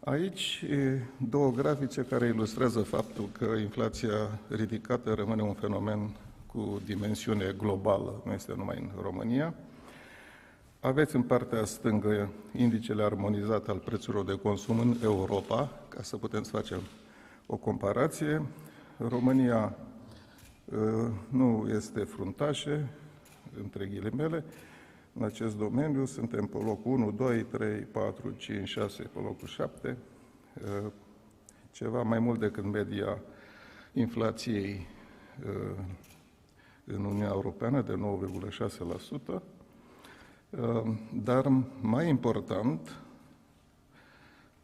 Aici două grafice care ilustrează faptul că inflația ridicată rămâne un fenomen cu dimensiune globală, nu este numai în România. Aveți în partea stângă indicele armonizat al prețurilor de consum în Europa, ca să putem să facem o comparație. România nu este fruntașă, între ghilimele, în acest domeniu. Suntem pe locul 1, 2, 3, 4, 5, 6, pe locul 7, ceva mai mult decât media inflației în Uniunea Europeană, de 9,6%. Dar mai important,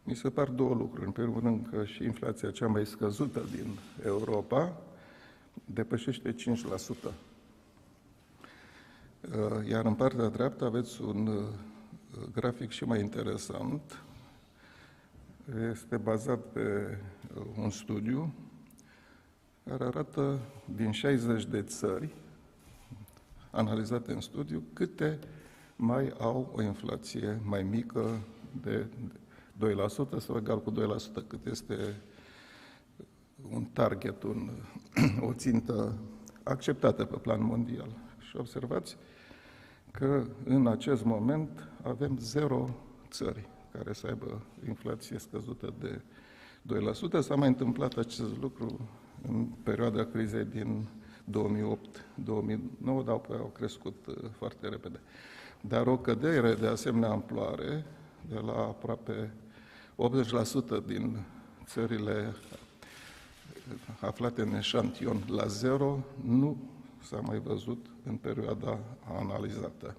mi se par două lucruri. În primul rând că și inflația cea mai scăzută din Europa depășește 5%. Iar în partea dreaptă aveți un grafic și mai interesant. Este bazat pe un studiu care arată din 60 de țări analizate în studiu câte mai au o inflație mai mică de 2% sau egal cu 2%, cât este un target, o țintă acceptată pe plan mondial. Și observați că în acest moment avem 0 țări care să aibă inflație scăzută de 2%. S-a mai întâmplat acest lucru în perioada crizei din 2008-2009, dar apoi au crescut foarte repede. Dar o cădere de asemenea amploare, de la aproape 80% din țările aflate în eșantion la 0, nu s-a mai văzut în perioada analizată.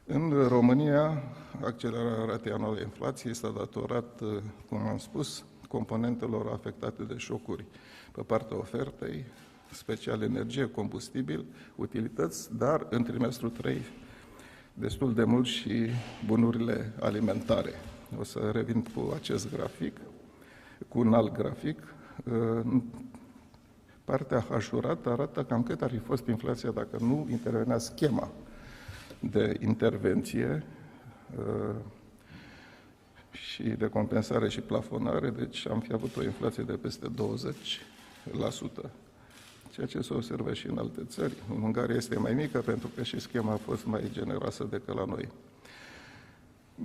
În România, accelerarea ratei anuale inflației s-a datorat, cum am spus, componentelor afectate de șocuri pe partea ofertei, special energie, combustibil, utilități, dar în trimestrul 3 destul de mult și bunurile alimentare. O să revin cu acest grafic, cu un alt grafic. Partea hașurată arată cam cât ar fi fost inflația dacă nu intervenea schema de intervenție și de compensare și plafonare, deci am fi avut o inflație de peste 20%, ceea ce se observă și în alte țări. În Ungaria este mai mică pentru că și schema a fost mai generoasă decât la noi.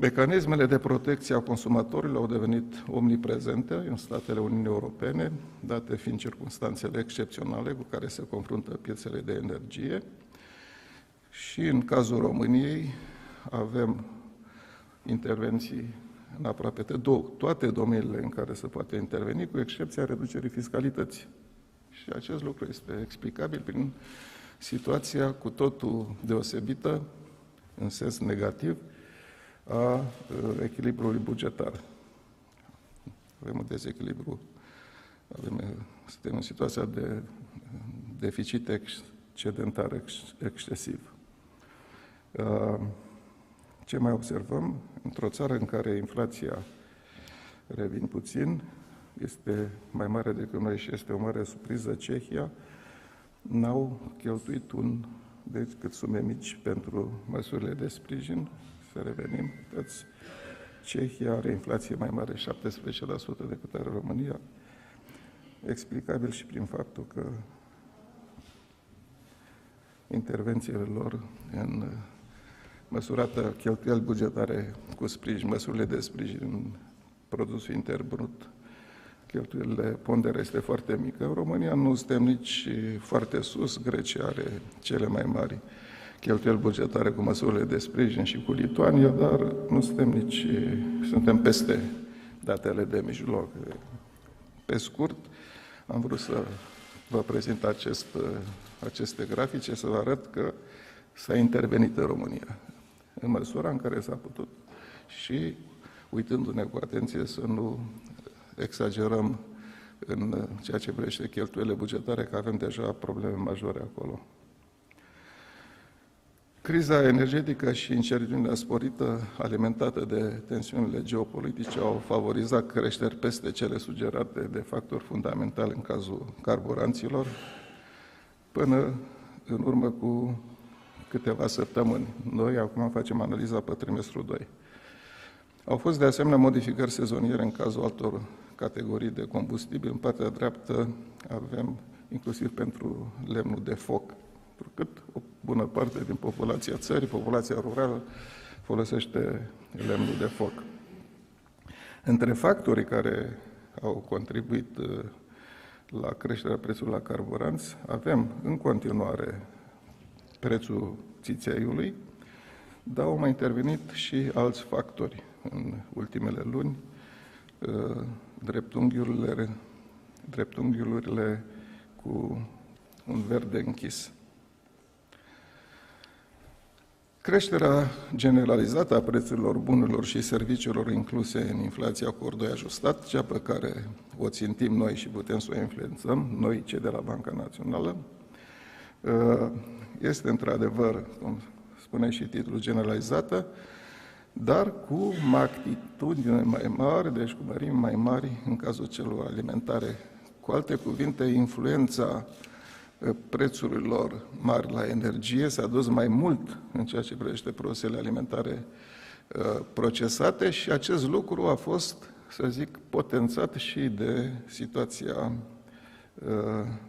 Mecanismele de protecție a consumatorilor au devenit omniprezente în statele Uniunii Europene, date fiind circumstanțele excepționale cu care se confruntă piețele de energie. Și în cazul României avem intervenții în aproape toate domeniile în care se poate interveni, cu excepția reducerii fiscalității. Și acest lucru este explicabil prin situația cu totul deosebită, în sens negativ, a echilibrului bugetar. Avem un dezechilibru, suntem în situația de deficit excedentar excesiv. Ce mai observăm? Într-o țară în care inflația, revin puțin, este mai mare decât noi și este o mare surpriză, Cehia, n-au cheltuit decât sume mici pentru măsurile de sprijin. Să revenim, uitați, Cehia are inflație mai mare, 17% decât are România, explicabil și prin faptul că intervențiile lor în măsurată cheltuieli bugetare cu sprijin, măsurile de sprijin, produsul intern brut, cheltuielile, ponderea este foarte mică. În România nu suntem nici foarte sus, Grecia are cele mai mari cheltuieli bugetare cu măsurile de sprijin și cu Lituania, dar nu suntem peste datele de mijloc. Pe scurt, am vrut să vă prezint aceste grafice, să vă arăt că s-a intervenit în România, în măsura în care s-a putut și, uitându-ne cu atenție, să nu exagerăm în ceea ce privește cheltuielile bugetare, că avem deja probleme majore acolo. Criza energetică și incertitudinea sporită, alimentată de tensiunile geopolitice, au favorizat creșteri peste cele sugerate de factori fundamentali în cazul carburanților, până în urmă cu câteva săptămâni. Noi acum facem analiza pe trimestrul 2. Au fost de asemenea modificări sezoniere în cazul altor categorii de combustibil. În partea dreaptă avem inclusiv pentru lemnul de foc, pentru că o bună parte din populația țării, populația rurală, folosește lemnul de foc. Între factorii care au contribuit la creșterea prețului la carburanți, avem în continuare prețul țițeiului, dar au mai intervenit și alți factori în ultimele luni, dreptunghiurile cu un verde închis. Creșterea generalizată a prețurilor bunurilor și serviciilor incluse în inflația cu ordoi ajustat, cea pe care o țintim noi și putem să o influențăm, noi cei de la Banca Națională, este într-adevăr, cum spune și titlul, generalizată, dar cu magnitudine mai mari, deci cu mărimi mai mari în cazul celor alimentare. Cu alte cuvinte, influența prețurilor mari la energie s-a dus mai mult în ceea ce privește produsele alimentare procesate și acest lucru a fost, să zic, potențat și de situația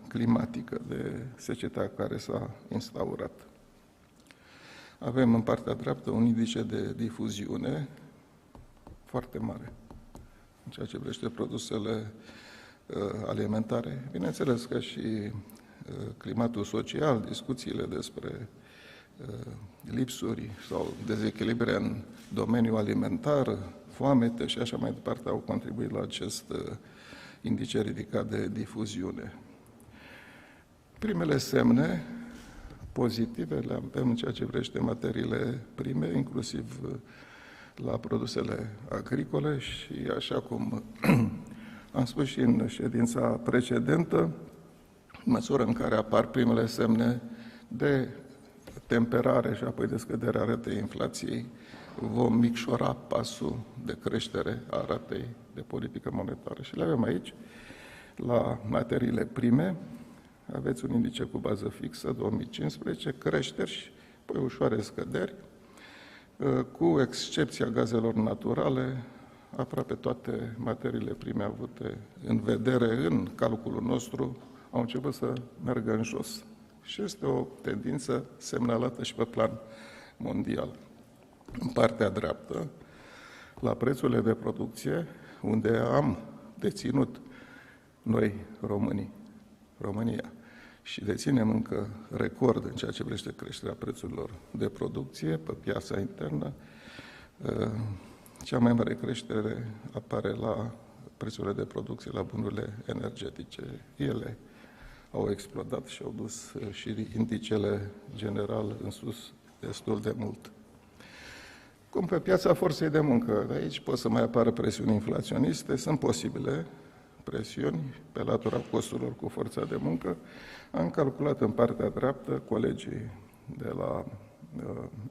climatică, de seceta care s-a instaurat. Avem în partea dreaptă un indice de difuziune foarte mare în ceea ce privește produsele alimentare. Bineînțeles că și climatul social, discuțiile despre lipsuri sau dezechilibre în domeniul alimentar, foamete și așa mai departe au contribuit la acest indice ridicat de difuziune. Primele semne pozitive le avem în ceea ce privește materiile prime, inclusiv la produsele agricole și așa cum am spus și în ședința precedentă, în măsură în care apar primele semne de temperare și apoi de scădere a ratei inflației, vom micșora pasul de creștere a ratei de politică monetară. Și le avem aici, la materiile prime, aveți un indice cu bază fixă, 2015, creșteri și apoi ușoare scăderi, cu excepția gazelor naturale, aproape toate materiile prime avute în vedere în calculul nostru au început să meargă în jos. Și este o tendință semnalată și pe plan mondial. În partea dreaptă, la prețurile de producție, unde am deținut noi România, și deținem încă record în ceea ce privește creșterea prețurilor de producție pe piața internă, cea mai mare creștere apare la prețurile de producție, la bunurile energetice. Ele au explodat și au dus și indicele general în sus destul de mult. Cum pe piața forței de muncă, de aici pot să mai apară presiuni inflaționiste, sunt posibile presiuni pe latura costurilor cu forța de muncă. Am calculat în partea dreaptă, colegii de la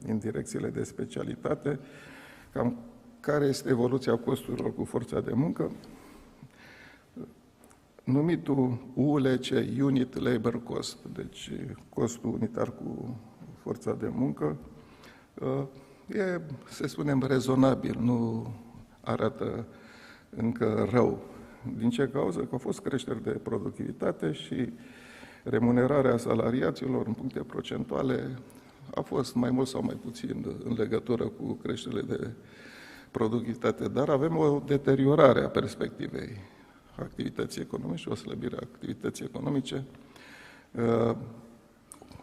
din direcțiile de specialitate, cam care este evoluția costurilor cu forța de muncă, numitul ULC, Unit Labor Cost, deci costul unitar cu forța de muncă, e, să spunem, rezonabil, nu arată încă rău. Din ce cauză? Că au fost creșteri de productivitate și remunerarea salariaților în puncte procentuale a fost mai mult sau mai puțin în legătură cu creșterile de productivitate, dar avem o deteriorare a perspectivei activității economice, o slăbire a activității economice.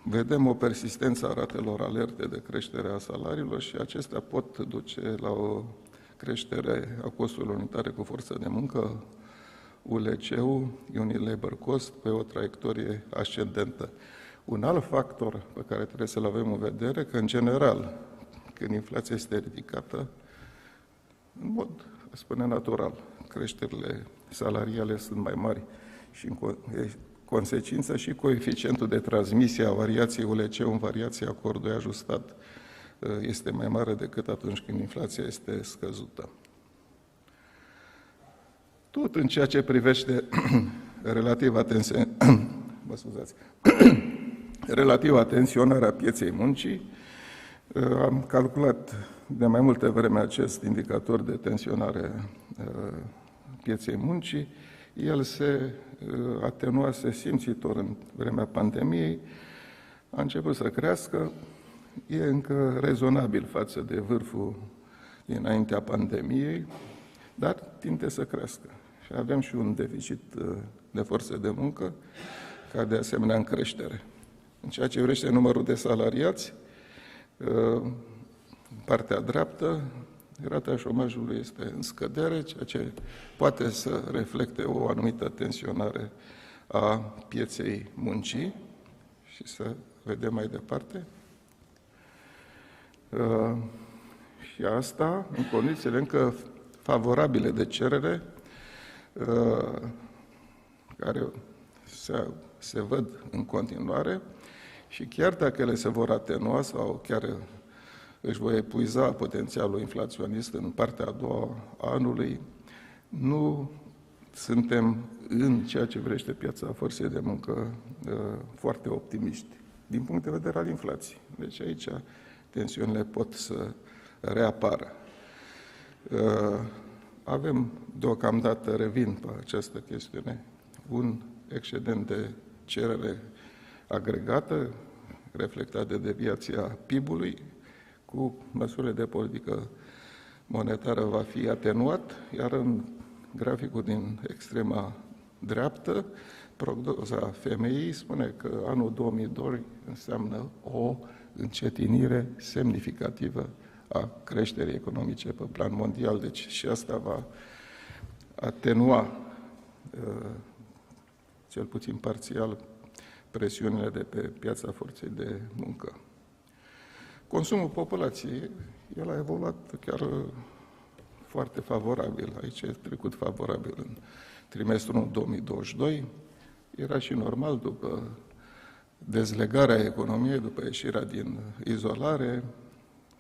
Vedem o persistență a ratelor alerte de creștere a salariilor și acestea pot duce la o creștere a costurilor unitare cu forță de muncă, ULC-ul, Unit Labor Cost, pe o traiectorie ascendentă. Un alt factor pe care trebuie să-l avem în vedere, că în general, când inflația este ridicată, în mod, aș spune, natural, creșterile salariale sunt mai mari și în consecință și coeficientul de transmisie a variației ULC în variația acordului ajustat este mai mare decât atunci când inflația este scăzută. Tot în ceea ce privește relativa tensionarea pieței muncii, Am calculat de mai multe vreme acest indicator de tensionare pieței muncii. El se atenuase simțitor în vremea pandemiei, a început să crească, e încă rezonabil față de vârful dinaintea pandemiei, dar tinde să crească. Și avem și un deficit de forțe de muncă, care de asemenea în creștere. În ceea ce privește numărul de salariați, partea dreaptă, rata șomajului este în scădere, ceea ce poate să reflecte o anumită tensionare a pieței muncii. Și să vedem mai departe. Și asta în condițiile încă favorabile de cerere, care se văd în continuare, și chiar dacă ele se vor atenua sau chiar își vor epuiza potențialul inflaționist în partea a doua a anului, nu suntem în ceea ce vrește piața forței de muncă foarte optimiști, din punct de vedere al inflației. Deci aici tensiunile pot să reapară. Avem deocamdată, revin pe această chestiune, un excedent de cerere agregată, reflectat de deviația PIB-ului, cu măsurile de politică monetară va fi atenuat, iar în graficul din extrema dreaptă, prognoza FMI spune că anul 2002 înseamnă o încetinire semnificativă a creșterii economice pe plan mondial, deci și asta va atenua, cel puțin parțial, presiunile de pe piața forței de muncă. Consumul populației, el a evoluat chiar foarte favorabil. Aici e trecut favorabil în trimestrul 2022. Era și normal după dezlegarea economiei, după ieșirea din izolare,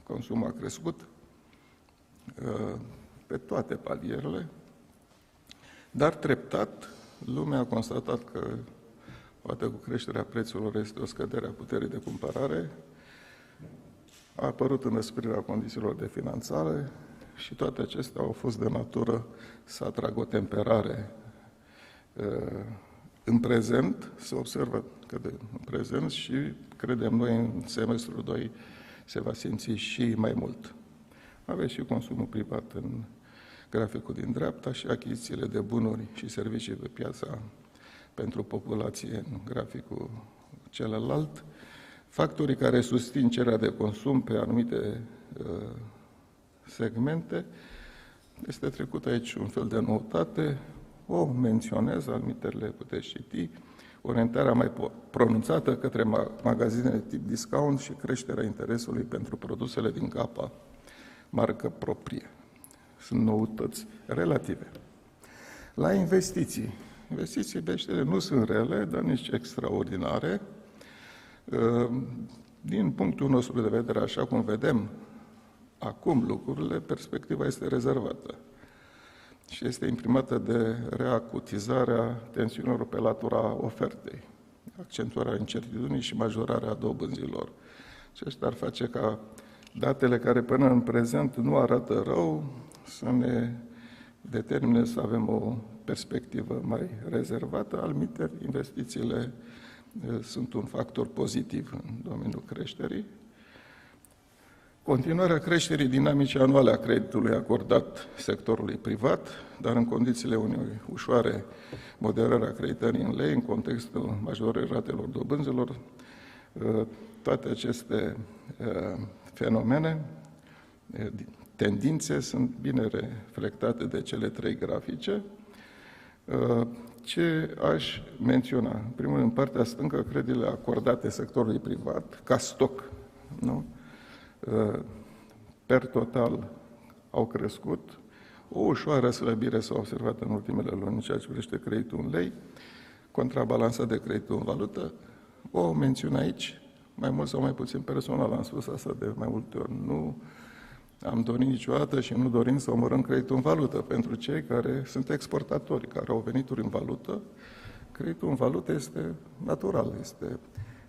consumul a crescut pe toate palierele, dar treptat lumea a constatat că, poate cu creșterea prețurilor, este o scădere a puterii de cumpărare, a apărut înăsprirea condițiilor de finanțare și toate acestea au fost de natură să atragă o temperare. În prezent, se observă că în prezent și credem noi în semestrul 2 se va simți și mai mult. Aveți și consumul privat în graficul din dreapta și achizițiile de bunuri și servicii pe piața pentru populație în graficul celălalt. Factorii care susțin cererea de consum pe anumite segmente, este trecut aici un fel de noutate, o menționez, almiterele puteți citi, orientarea mai pronunțată către magazinele tip discount și creșterea interesului pentru produsele din capa marcă proprie. Sunt noutăți relative. La investiții. Investițiile nu sunt rele, dar nici extraordinare. Din punctul nostru de vedere, așa cum vedem acum lucrurile, perspectiva este rezervată și este imprimată de reacutizarea tensiunilor pe latura ofertei, accentuarea incertitudinii și majorarea dobânzilor. Aceasta ar face ca datele care până în prezent nu arată rău să ne determine să avem o perspectivă mai rezervată. Altminteri, investițiile sunt un factor pozitiv în domeniul creșterii. Continuarea creșterii dinamice anuale a creditului acordat sectorului privat, dar în condițiile unei ușoare moderări a creditării în lei, în contextul majorării ratelor dobânzilor, toate aceste fenomene, tendințe sunt bine reflectate de cele trei grafice. Ce aș menționa? În primul rând, în partea stângă, creditele acordate sectorului privat, ca stoc, nu? Per total au crescut. O ușoară slăbire s-a observat în ultimele luni în ceea ce privește creditul în lei, contrabalansat de creditul în valută. O mențiune aici, mai mult sau mai puțin personal, am spus asta de mai multe ori. Nu am dorit niciodată și nu dorim să omorâm creditul în valută. Pentru cei care sunt exportatori, care au venituri în valută, creditul în valută este natural, este,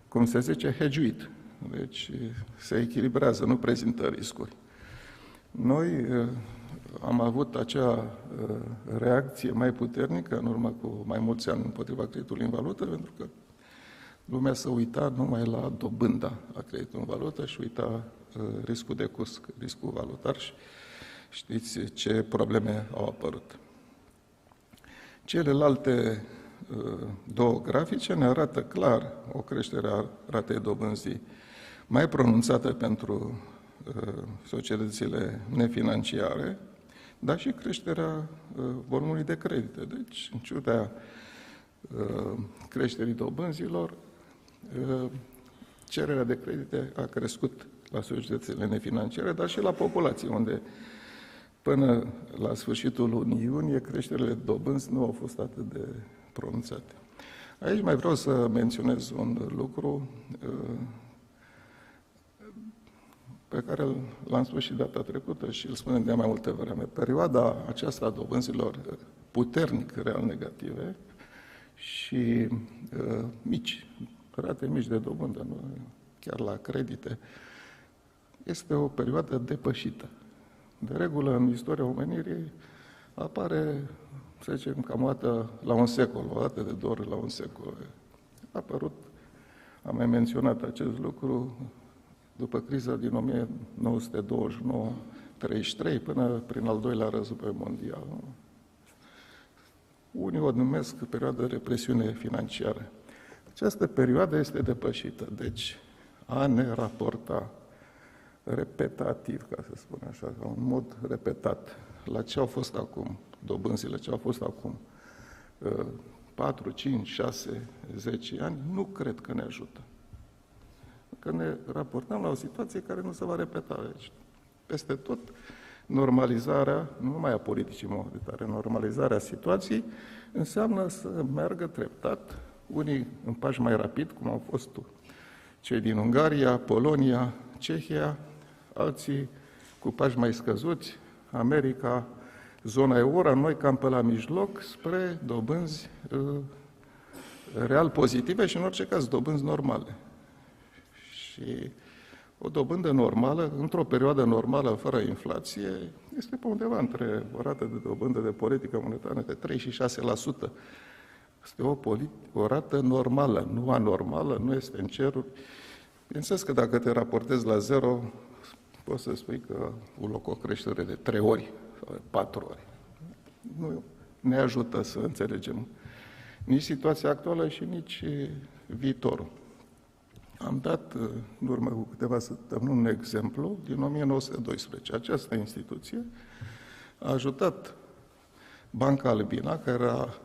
cum se zice, hedguit. deci se echilibrează, nu prezintă riscuri. Noi am avut acea reacție mai puternică în urmă cu mai mulți ani împotriva creditului în valută, pentru că lumea se uita numai la dobânda a creditului în valută și uita riscul de curs, riscul valutar și știți ce probleme au apărut. Celelalte două grafice ne arată clar o creștere a ratei dobânzii mai pronunțată pentru societățile nefinanciare, dar și creșterea volumului de credite. Deci, în ciuda creșterii dobânzilor, cererea de credite a crescut la societățile nefinanciare, dar și la populație, unde până la sfârșitul lunii iunie, creșterile dobânzi nu au fost atât de pronunțate. Aici mai vreau să menționez un lucru pe care l-am spus și data trecută și îl spunem de mai multe vreme. Perioada aceasta a dobânzilor puternic real negative și mici, rate mici de dobândă, nu? Chiar la credite, este o perioadă depășită. De regulă, în istoria omenirii, apare, să zicem, cam o dată la un secol, o dată de 2 ori la un secol. A apărut, am mai menționat acest lucru, după criza din 1929-33, până prin al doilea război mondial. Unii o numesc perioada de represiune financiară. Această perioadă este depășită, deci a ne raporta repetativ, ca să spun așa, în mod repetat, la ce au fost acum dobânzile, ce au fost acum 4, 5, 6, 10 ani, nu cred că ne ajută. Că ne raportăm la o situație care nu se va repeta. Deci, peste tot, normalizarea, nu numai a politicii monetare, normalizarea situației înseamnă să meargă treptat, unii în pași mai rapid, cum au fost cei din Ungaria, Polonia, Cehia, alții cu pași mai scăzuți, America, zona euro, noi cam pe la mijloc, spre dobânzi real pozitive și, în orice caz, dobânzi normale. Și o dobândă normală, într-o perioadă normală, fără inflație, este pe undeva între o rată de dobândă de politică monetară de 3 și 6%. Este o rată normală, nu anormală, nu este în ceruri. Bineînțeles că dacă te raportezi la 0, poți să spui că au loc o creștere de 3 ori sau de 4 ori. Nu ne ajută să înțelegem nici situația actuală și nici viitorul. Am dat, în urmă cu câteva săptămâni, un exemplu din 1912. Această instituție a ajutat Banca Albina, care era,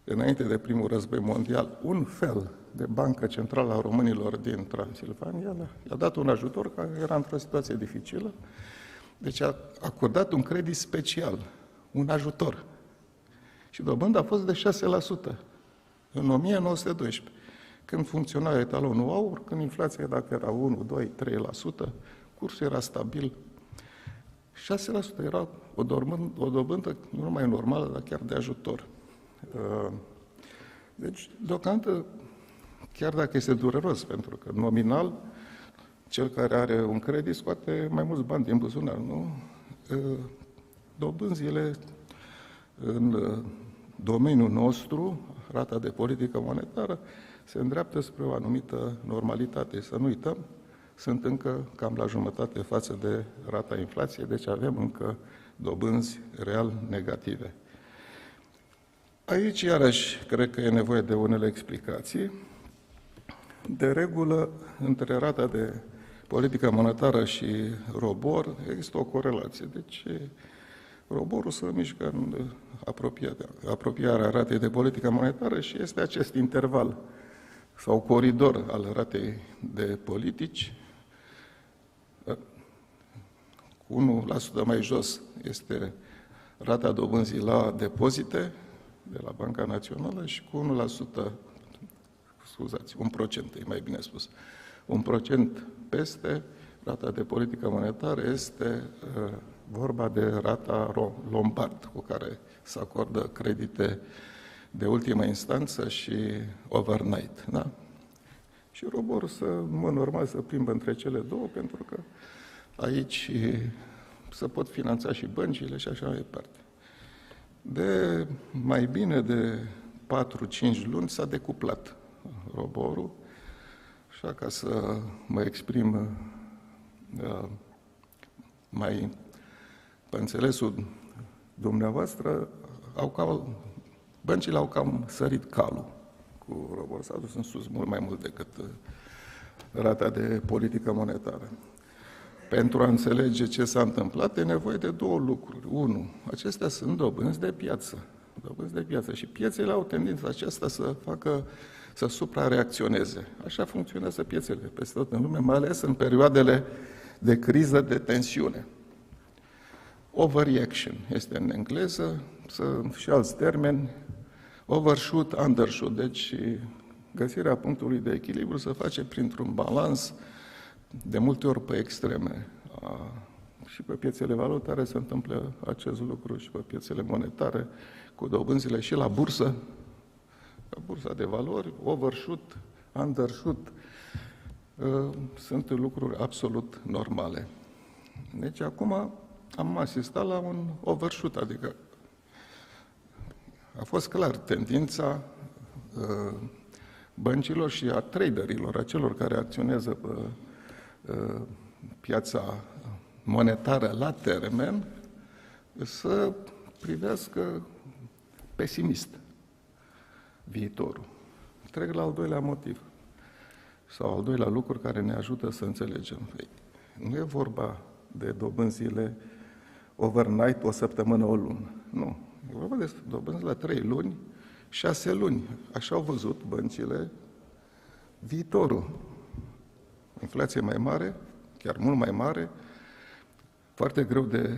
înainte de primul război mondial, un fel de bancă centrală a românilor din Transilvania, i-a dat un ajutor care era într-o situație dificilă, deci a acordat un credit special, un ajutor. Și dobânda a fost de 6% în 1912. Când funcționa etalonul aur, când inflația, dacă era 1, 2, 3%, cursul era stabil. 6% era o dobândă nu numai normală, dar chiar de ajutor. Deci, deocamdată, chiar dacă este dureros, pentru că nominal, cel care are un credit scoate mai mulți bani din buzunar, nu? Dobânzile în domeniul nostru, rata de politică monetară, se îndreaptă spre o anumită normalitate. Să nu uităm, sunt încă cam la jumătate față de rata inflației, deci avem încă dobânzi real negative. Aici, iarăși, cred că e nevoie de unele explicații. De regulă, între rata de politică monetară și ROBOR există o corelație. Deci, ROBOR-ul se mișcă în apropierea ratei de politică monetară și este acest interval sau coridor al ratei de politici. Cu 1% mai jos este rata dobânzii la depozite de la Banca Națională și cu 1%, scuzați, 1%, e mai bine spus, 1% peste rata de politică monetară este vorba de rata Lombard, cu care se acordă credite de ultimă instanță și overnight. Da? și roborul în mod normal, să plimbă între cele două, pentru că aici se pot finanța și băncile și așa mai departe. De mai bine de 4-5 luni s-a decuplat roborul, așa ca să mă exprim mai pe înțelesul dumneavoastră, băncile au cam sărit calul cu roborul, s-a dus în sus mult mai mult decât rata de politică monetară. Pentru a înțelege ce s-a întâmplat, e nevoie de două lucruri. Unu, acestea sunt dobânzi de piață. Dobânzi de piață. Și piețele au tendința aceasta să suprareacționeze. Așa funcționează piețele peste tot în lume, mai ales în perioadele de criză, de tensiune. Overreaction este în engleză, și alți termeni, overshoot, undershoot. Deci găsirea punctului de echilibru se face printr-un balans, de multe ori pe extreme. Și pe piețele valutare se întâmplă acest lucru și pe piețele monetare, cu dobânzile și la bursă, la bursa de valori, overshoot, undershoot, sunt lucruri absolut normale. Deci acum am asistat la un overshoot, adică a fost clar tendința băncilor și a traderilor, a celor care acționează pe piața monetară la termen, să privească pesimist viitorul. Trec la al doilea motiv, sau al doilea lucru care ne ajută să înțelegem. Nu e vorba de dobânzile overnight, o săptămână, o lună. Nu. E vorba de dobânzi la 3 luni, 6 luni. Așa au văzut băncile viitorul. Inflație mai mare, chiar mult mai mare, foarte greu de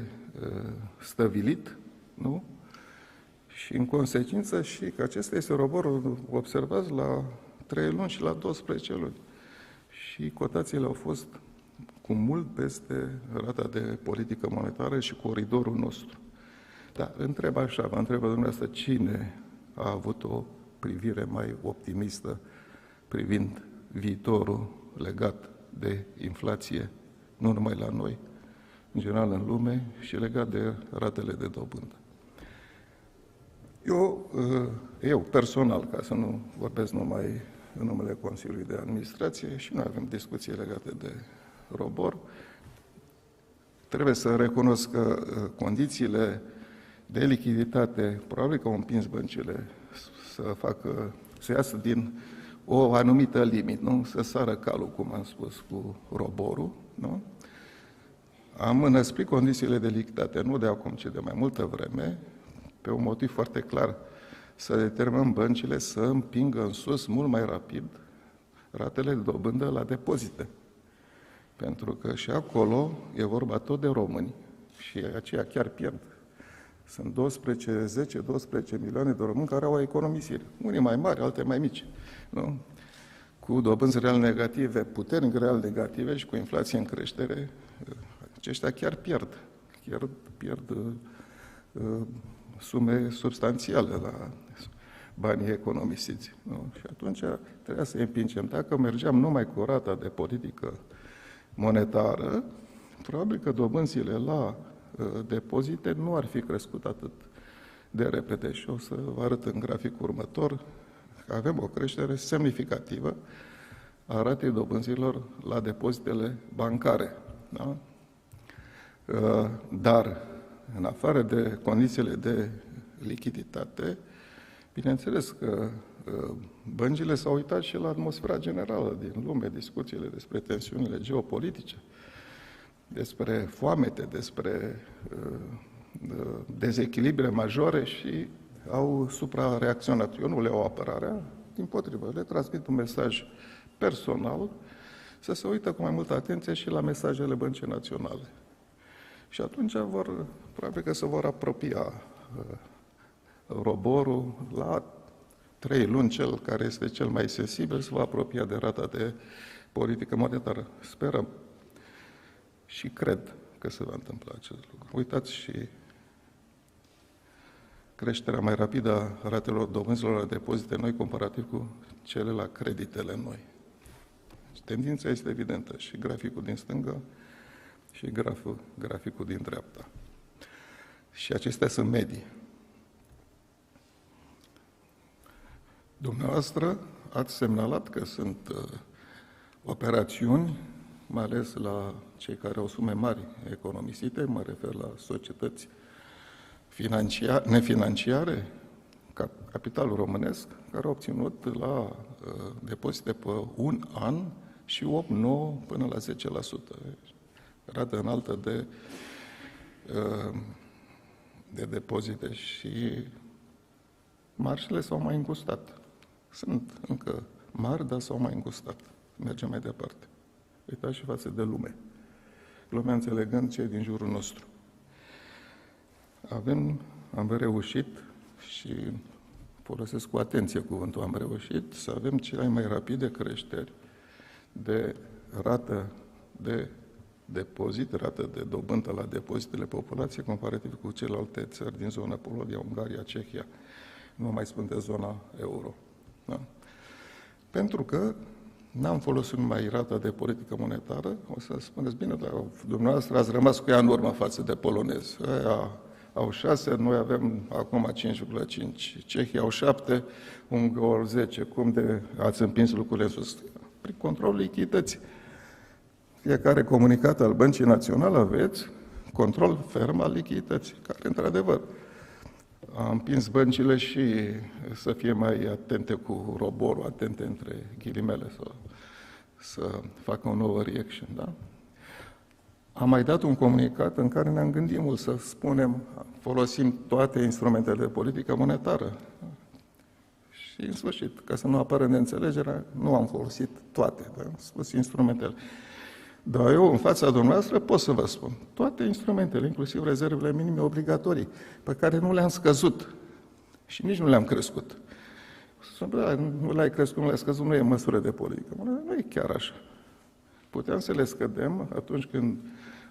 stăvilit, nu? Și în consecință și că acesta este roborul, observați, la 3 luni și la 12 luni. Și cotațiile au fost cu mult peste rata de politică monetară și coridorul nostru. Da, vă întreb dumneavoastră, cine a avut o privire mai optimistă privind viitorul legat de inflație, nu numai la noi, în general în lume, și legat de ratele de dobândă. Eu personal, ca să nu vorbesc numai în numele Consiliului de Administrație, și noi avem discuții legate de robor, trebuie să recunosc că condițiile de lichiditate probabil că au împins băncile să iasă din o anumită limită, nu? Să sară calul, cum am spus, cu roborul, nu? Am înăsprit condițiile de lichiditate, nu de acum, ci de mai multă vreme, pe un motiv foarte clar, să determinăm băncile să împingă în sus mult mai rapid ratele de dobândă la depozite. Pentru că și acolo e vorba tot de români și aceia chiar pierd. Sunt 10-12 milioane de români care au economisiri. Unii mai mari, alte mai mici. Nu? Cu dobânzi real negative, puternic real negative și cu inflație în creștere, aceștia chiar pierd. Pierd sume substanțiale la banii economisiți. Nu? Și atunci trebuia să îi împingem. Dacă mergeam numai cu rata de politică monetară, probabil că dobânzile la depozite nu ar fi crescut atât de repede. Și o să vă arăt în graficul următor că avem o creștere semnificativă a ratei dobânzilor la depozitele bancare. Da? Dar, în afară de condițiile de lichiditate, bineînțeles că băncile s-au uitat și la atmosfera generală din lume, discuțiile despre tensiunile geopolitice, despre foamete, despre dezechilibre majore și au suprareacționat. Eu nu le iau apărarea, dimpotrivă, le transmit un mesaj personal să se uită cu mai multă atenție și la mesajele băncii naționale. Și atunci probabil că se vor apropia roborul la 3 luni, cel care este cel mai sensibil, se va apropia de rata de politică monetară. Sperăm și cred că se va întâmpla acest lucru. Uitați și creșterea mai rapidă a ratelor dobânzilor la depozite noi comparativ cu cele la creditele noi. Tendința este evidentă și graficul din stânga și graficul din dreapta. Și acestea sunt medii. Dumneavoastră ați semnalat că sunt operațiuni, mai ales la cei care au sume mari economisite, mă refer la societăți nefinanciare, capitalul românesc, care au obținut la depozite pe un an și 8, 9 până la 10%. Rată înaltă de depozite și marșele s-au mai îngustat. Sunt încă mari, dar s-au mai îngustat. Mergem mai departe. Uitați și față de lume. Lumea înțelegând ce e din jurul nostru. Am reușit și folosesc cu atenție cuvântul am reușit să avem cele mai rapide creșteri de rată de depozit, rată de dobândă la depozitele populației comparativ cu celelalte țări din zona Polonia, Ungaria, Cehia, nu mai spun de zona euro. Da? Pentru că n-am folosit numai rata de politică monetară, o să spuneți, bine, dar dumneavoastră ați rămas cu ea în urmă față de polonezi. Aia au 6, noi avem acum 5,5. Cehii au 7, Ungaria 10. Cum de ați împins lucrurile sus? Prin controlul lichidității. Fiecare comunicat al Băncii Naționale aveți control ferm al lichidității, care, într-adevăr, a împins băncile și să fie mai atente cu roborul, atente între ghilimele, să facă un overreaction, da? Am mai dat un comunicat în care ne-am gândit mult să spunem, folosim toate instrumentele de politică monetară. Și, în sfârșit, ca să nu apară neînțelegerea, nu am folosit toate, da? Am spus instrumentele. Dar eu, în fața dumneavoastră, pot să vă spun, toate instrumentele, inclusiv rezervele minime obligatorii, pe care nu le-am scăzut și nici nu le-am crescut. Nu le-ai crescut, nu le-ai scăzut, nu e măsură de politică. Nu e chiar așa. Puteam să le scădem atunci când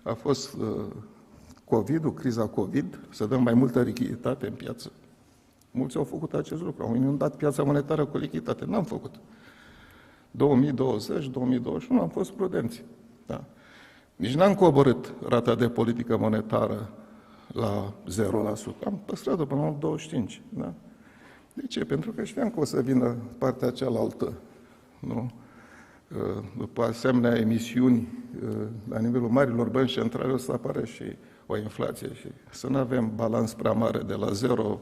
a fost COVID-ul, criza COVID, să dăm mai multă lichiditate în piață. Mulți au făcut acest lucru, au inundat piața monetară cu lichiditate. N-am făcut. 2020, 2021 am fost prudenți. Da. Nici n-am coborât rata de politică monetară la 0%. Am păstrat-o până la 25%. Da? De ce? Pentru că știam că o să vină partea cealaltă. Nu? După asemenea emisiuni, la nivelul marilor bănci centrale, o să apară și o inflație. Și să nu avem balans prea mare de la 0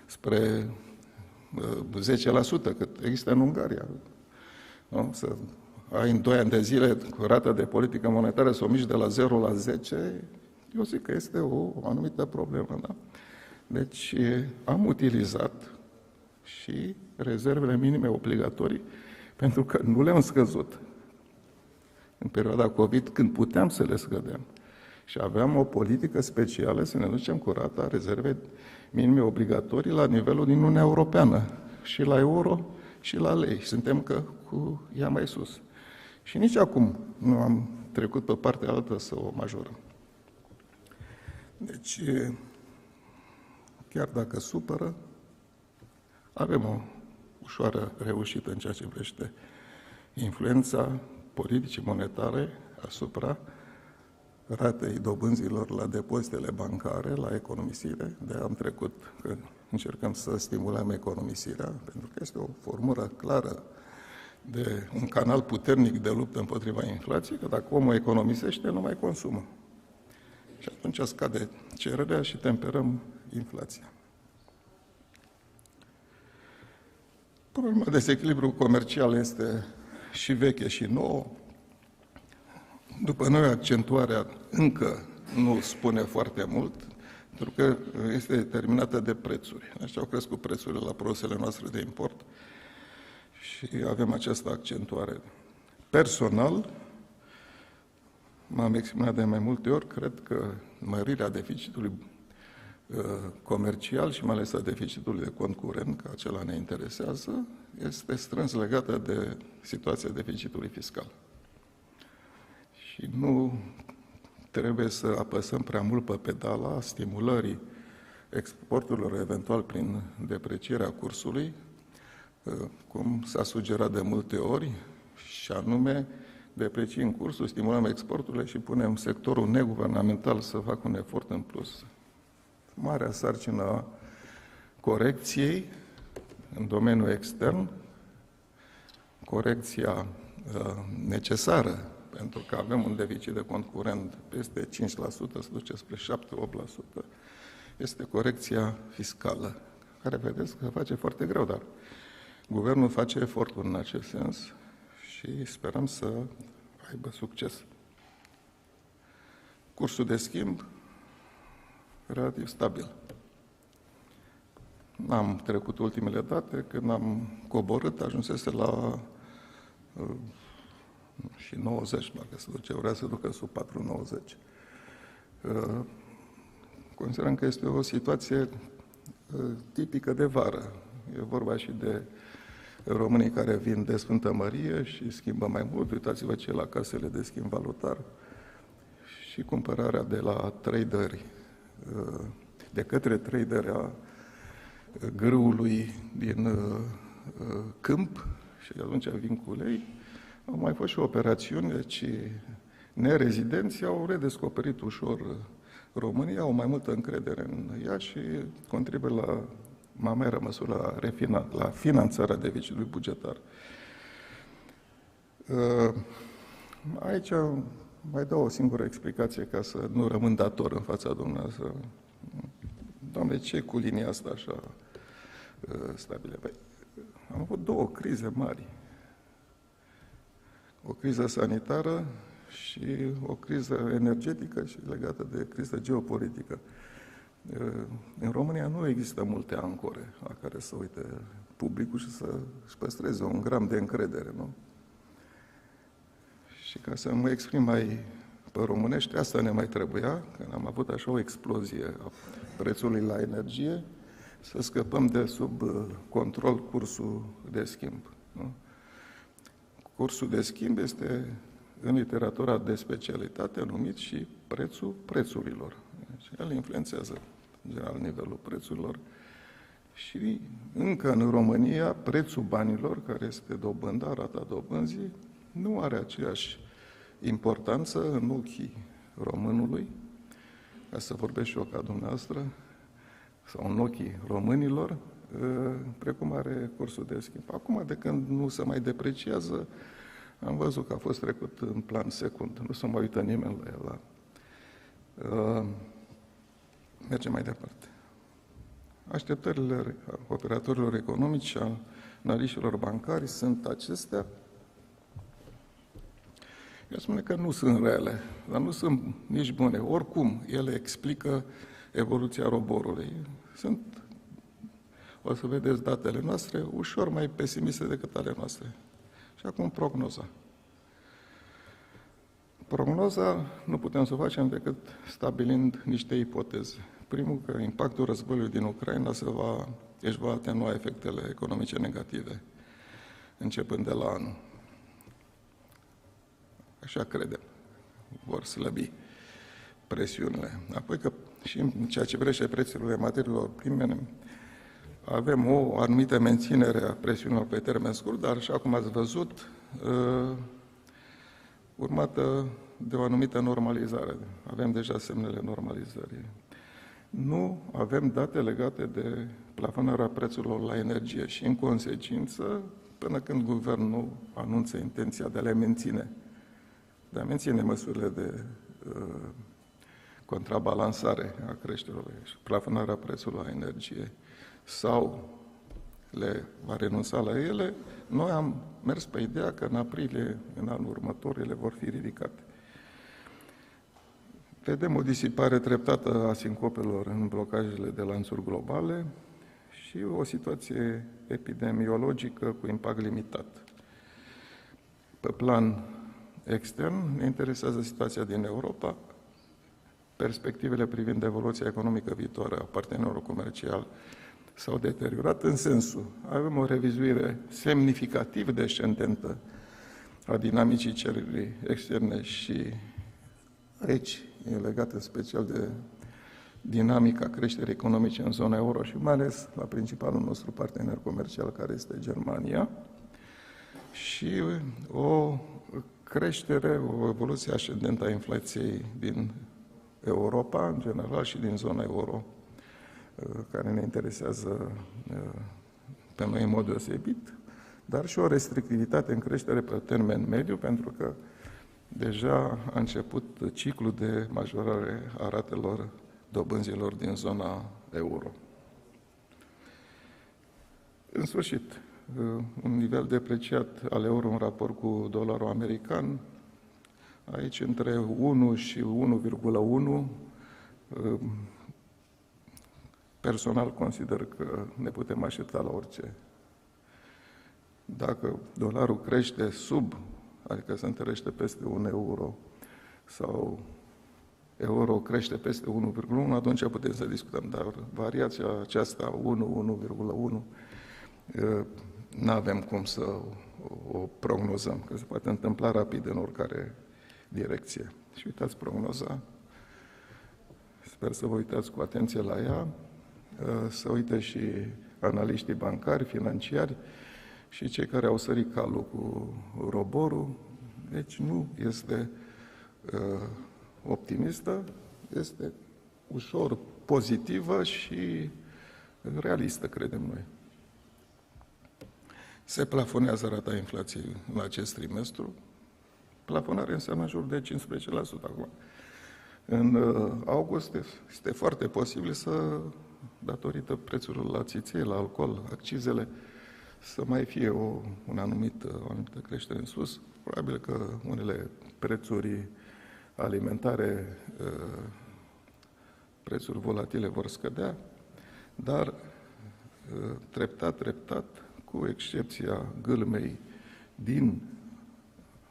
spre 10%, cât există în Ungaria. Nu? Să ai în 2 ani de zile cu rata de politică monetară să o miști de la 0 la 10, eu zic că este o anumită problemă. Da? Deci am utilizat și rezervele minime obligatorii pentru că nu le-am scăzut în perioada COVID, când puteam să le scădem. Și aveam o politică specială să ne ducem cu rata rezervei minime obligatorii la nivelul din Uniunea Europeană, și la euro și la lei. Suntem cu ea mai sus. Și nici acum nu am trecut pe partea altă să o majorăm. Deci, chiar dacă supără, avem o ușoară reușită în ceea ce privește influența politicii monetare asupra ratei dobânzilor la depozitele bancare, la economisire. De am trecut că încercăm să stimulăm economisirea, pentru că este o formulă clară de un canal puternic de luptă împotriva inflației, că dacă omul economisește, nu mai consumă. Și atunci scade cererea și temperăm inflația. Problema dezechilibru comercial este și veche și nouă. După noi, accentuarea încă nu spune foarte mult, pentru că este determinată de prețuri. Așa au crescut prețurile la produsele noastre de import și avem această accentuare. Personal, m-am exprimat de mai multe ori, cred că mărirea deficitului comercial și mai ales a deficitului de cont curent, că acela ne interesează, este strâns legată de situația deficitului fiscal. Și nu trebuie să apăsăm prea mult pe pedala stimulării exporturilor, eventual prin deprecierea cursului, cum s-a sugerat de multe ori, și anume depreciem cursul, stimulăm exporturile și punem sectorul neguvernamental să facă un efort în plus. Marea sarcină a corecției în domeniul extern, corecția necesară, pentru că avem un deficit de cont curent peste 5%, se duce spre 7-8%, este corecția fiscală, care vedeți că face foarte greu, dar guvernul face eforturi în acest sens și sperăm să aibă succes. Cursul de schimb, relativ stabil. N-am trecut ultimele date, când am coborât, ajunsese la și 90, parcă se duce, vrea să ducă sub 4,90. Considerăm că este o situație tipică de vară. E vorba și de românii care vin de Sfântă Mărie și schimbă mai mult. Uitați-vă ce la casele de schimb valutar și cumpărarea de la traderi, de către traderi a grâului din câmp și atunci vin cu ulei. Au mai fost și operațiuni, deci nerezidenții au redescoperit ușor România, au mai multă încredere în ea și contribuie la marea măsură la finanțarea deficitului bugetar. Aici mai dau o singură explicație ca să nu rămân dator în fața dumneavoastră. Doamne, ce cu linia asta așa stabilă? Am avut două crize mari. O criză sanitară și o criză energetică și legată de criză geopolitică. În România nu există multe ancore la care să uite publicul și să-și păstreze un gram de încredere, nu? Și ca să mă exprim mai pe românește, asta ne mai trebuia, când am avut așa o explozie a prețului la energie, să scăpăm de sub control cursul de schimb. Nu? Cursul de schimb este în literatura de specialitate numit și prețul prețurilor. Deci el influențează, în general, nivelul prețurilor. Și încă în România, prețul banilor, care este dobânda, rata dobânzii, nu are aceeași importanță în ochii românului, ca să vorbesc și eu ca dumneavoastră, sau în ochii românilor, precum are cursul de schimb. Acum, de când nu se mai depreciază, am văzut că a fost trecut în plan secund. Nu se mai uită nimeni la el. Mergem mai departe. Așteptările operatorilor economici și a analiștilor bancari sunt acestea. Eu spune că nu sunt rele, dar nu sunt nici bune. Oricum, ele explică evoluția roborului. Sunt, o să vedeți datele noastre, ușor mai pesimiste decât ale noastre. Și acum prognoza. Prognoza nu putem să o facem decât stabilind niște ipoteze. Primul, că impactul războiului din Ucraina își va atenua efectele economice negative, începând de la anul. Așa credem. Vor slăbi presiunile. Apoi că și în ceea ce privește prețurile materiilor prime, avem o anumită menținere a presiunilor pe termen scurt, dar, așa cum ați văzut, urmată de o anumită normalizare. Avem deja semnele normalizării. Nu avem date legate de plafonarea prețurilor la energie și, în consecință, până când guvernul anunță intenția de a le menține, de a menține măsurile de contrabalansare a creșterilor și plafonarea prețurilor la energie, sau le va renunța la ele, noi am mers pe ideea că în aprilie, în anul următor, ele vor fi ridicate. Vedem o disipare treptată a sincopelor în blocajele de lanțuri globale și o situație epidemiologică cu impact limitat. Pe plan extern, ne interesează situația din Europa, perspectivele privind evoluția economică viitoare a partenerilor comerciali s-au deteriorat în sensul, avem o revizuire semnificativ descendentă a dinamicii cererii externe și aici e legat în special de dinamica creșterii economice în zona euro și mai ales la principalul nostru partener comercial, care este Germania. și o creștere, o evoluție ascendentă a inflației din Europa, în general, și din zona euro, care ne interesează pe noi în mod deosebit, dar și o restrictivitate în creștere pe termen mediu, pentru că deja a început ciclul de majorare a ratelor dobânzilor din zona euro. În sfârșit, un nivel depreciat al euro în raport cu dolarul american, aici între 1 și 1,1, personal consider că ne putem aștepta la orice. Dacă dolarul crește adică se întărește peste 1 euro, sau euro crește peste 1,1, atunci putem să discutăm. Dar variația aceasta, 1,1, nu avem cum să o prognozăm, că se poate întâmpla rapid în oricare direcție. Și uitați prognoza, sper să vă uitați cu atenție la ea, să uite și analiștii bancari, financiari și cei care au sărit calul cu roborul. Deci nu este optimistă, este ușor pozitivă și realistă, credem noi. Se plafonează rata inflației în acest trimestru. Plafonare înseamnă în jur de 15% acum. În august este foarte posibil să, datorită prețurilor la țiței, la alcool, accizele, să mai fie o anumită creștere în sus. Probabil că unele prețuri alimentare, prețuri volatile vor scădea, dar treptat, cu excepția gâlmei din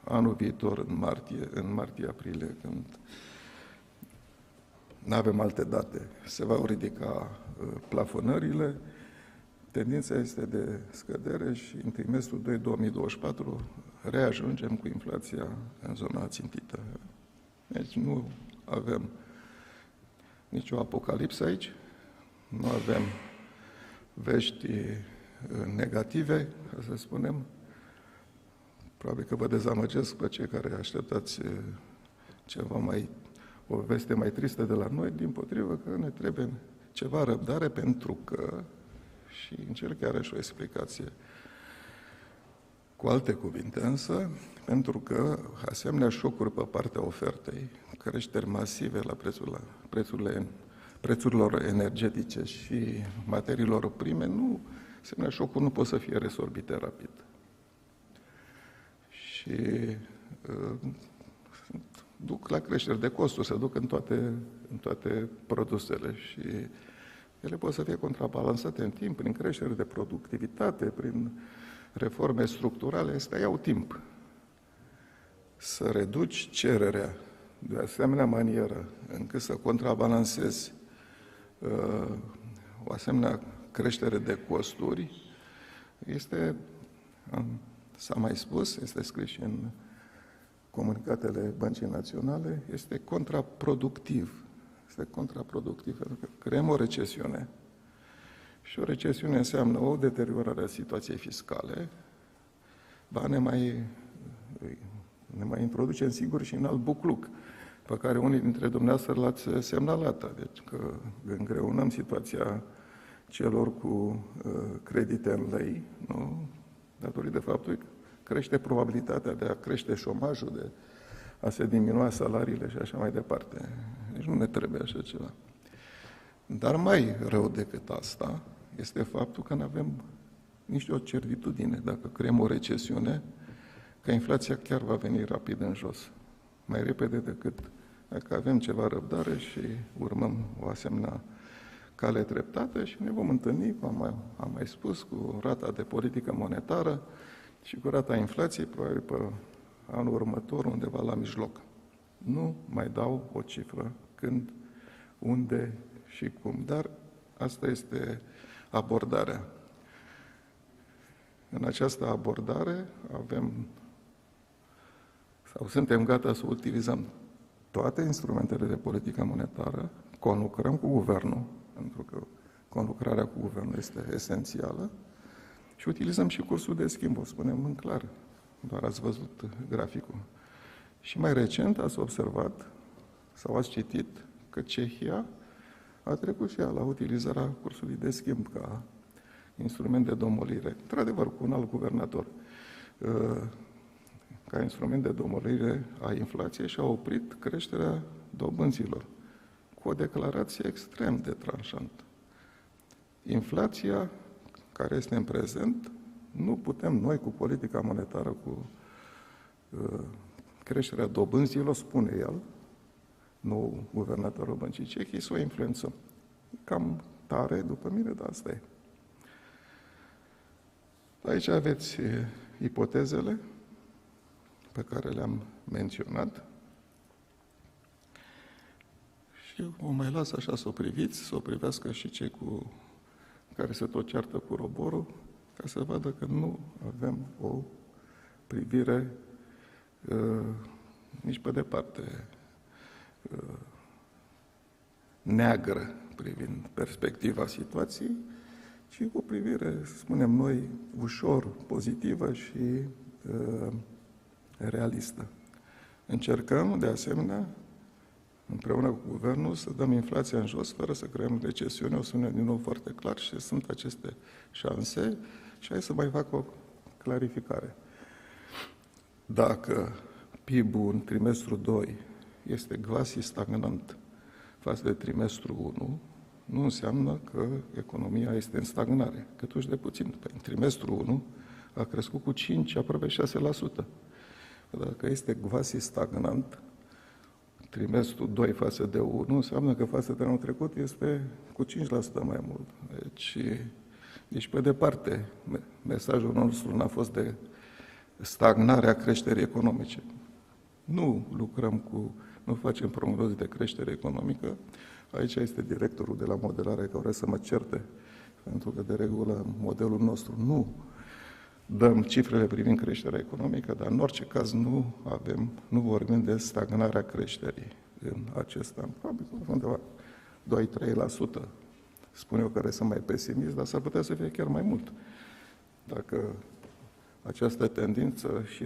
anul viitor, în martie-aprilie, când nu avem alte date, se vor ridica plafonările, tendința este de scădere și în trimestrul 2 2024 reajungem cu inflația în zona țintită. Deci nu avem nicio apocalipsă aici, nu avem vești negative, ca să spunem. Probabil că vă dezamăgesc pe cei care așteptați o veste mai tristă de la noi, dimpotrivă că ne trebuie ceva răbdare, pentru că, și încerc chiar și o explicație cu alte cuvinte, însă, pentru că asemenea șocuri pe partea ofertei, creșteri masive la prețurilor energetice și materiilor prime, asemenea șocuri nu pot să fie resorbite rapid. Și duc la creșteri de costuri, se duc în toate produsele și ele pot să fie contrabalansate în timp, prin creșteri de productivitate, prin reforme structurale, astea iau timp. Să reduci cererea de asemenea manieră încât să contrabalansezi o asemenea creștere de costuri, s-a mai spus, este scris și în comunicatele Băncii Naționale, este contraproductiv. Este contraproductiv pentru că creăm o recesiune și o recesiune înseamnă o deteriorare a situației fiscale, ne mai introducem sigur și în alt bucluc, pe care unii dintre dumneavoastră l-ați semnalat, deci că îngreunăm situația celor cu credite în lei, nu? Datorită faptului că crește probabilitatea de a crește șomajul, de a se diminua salariile și așa mai departe. Deci nu ne trebuie așa ceva. Dar mai rău decât asta este faptul că nu avem nici o certitudine, dacă creăm o recesiune, că inflația chiar va veni rapid în jos. Mai repede decât dacă avem ceva răbdare și urmăm o asemenea cale treptată și ne vom întâlni, am mai spus, cu rata de politică monetară și cu rata inflației, probabil pe anul următor, undeva la mijloc. Nu mai dau o cifră când, unde și cum, dar asta este abordarea. În această abordare suntem gata să utilizăm toate instrumentele de politică monetară, conlucrăm cu guvernul, pentru că conlucrarea cu guvernul este esențială, și utilizăm și cursul de schimb, o spunem în clar. doar ați văzut graficul. Și mai recent ați observat sau ați citit că Cehia a trecut și ea la utilizarea cursului de schimb ca instrument de domolire, într-adevăr cu un alt guvernator, ca instrument de domolire a inflației și a oprit creșterea dobânzilor, cu o declarație extrem de tranșantă. Inflația care este în prezent, nu putem noi cu politica monetară, cu creșterea dobânzilor, spune el, nou guvernatorul Băncii Cehii, să o influențăm. Cam tare, după mine, dar asta e. Aici aveți ipotezele pe care le-am menționat și o mai las așa să o priviți, să o privească și cei care se tot ceartă cu roborul, ca să vadă că nu avem o privire nici pe departe neagră privind perspectiva situației, ci o privire, spunem noi, ușor pozitivă și realistă. Încercăm, de asemenea, împreună cu guvernul, să dăm inflația în jos, fără să creăm recesiune. O spune din nou foarte clar și sunt aceste șanse. Și hai să mai fac o clarificare. Dacă PIB-ul în trimestru 2 este quasi stagnant față de trimestru 1, nu înseamnă că economia este în stagnare, câtuși de puțin. În trimestru 1 a crescut cu 5, aproape 6%. Dacă este quasi stagnant, trimestru 2 față de 1, înseamnă că față de anul trecut este cu 5% mai mult. Deci pe departe, mesajul nostru n-a fost de stagnarea creșterii economice. Nu facem prognoze de creștere economică. Aici este directorul de la modelare care vrea să mă certe, pentru că de regulă modelul nostru nu dăm cifrele privind creșterea economică, dar în orice caz nu vorbim de stagnarea creșterii în acest an. Probabil undeva 2-3%. Spun eu care sunt mai pesimist, dar s-ar putea să fie chiar mai mult. Dacă această tendință și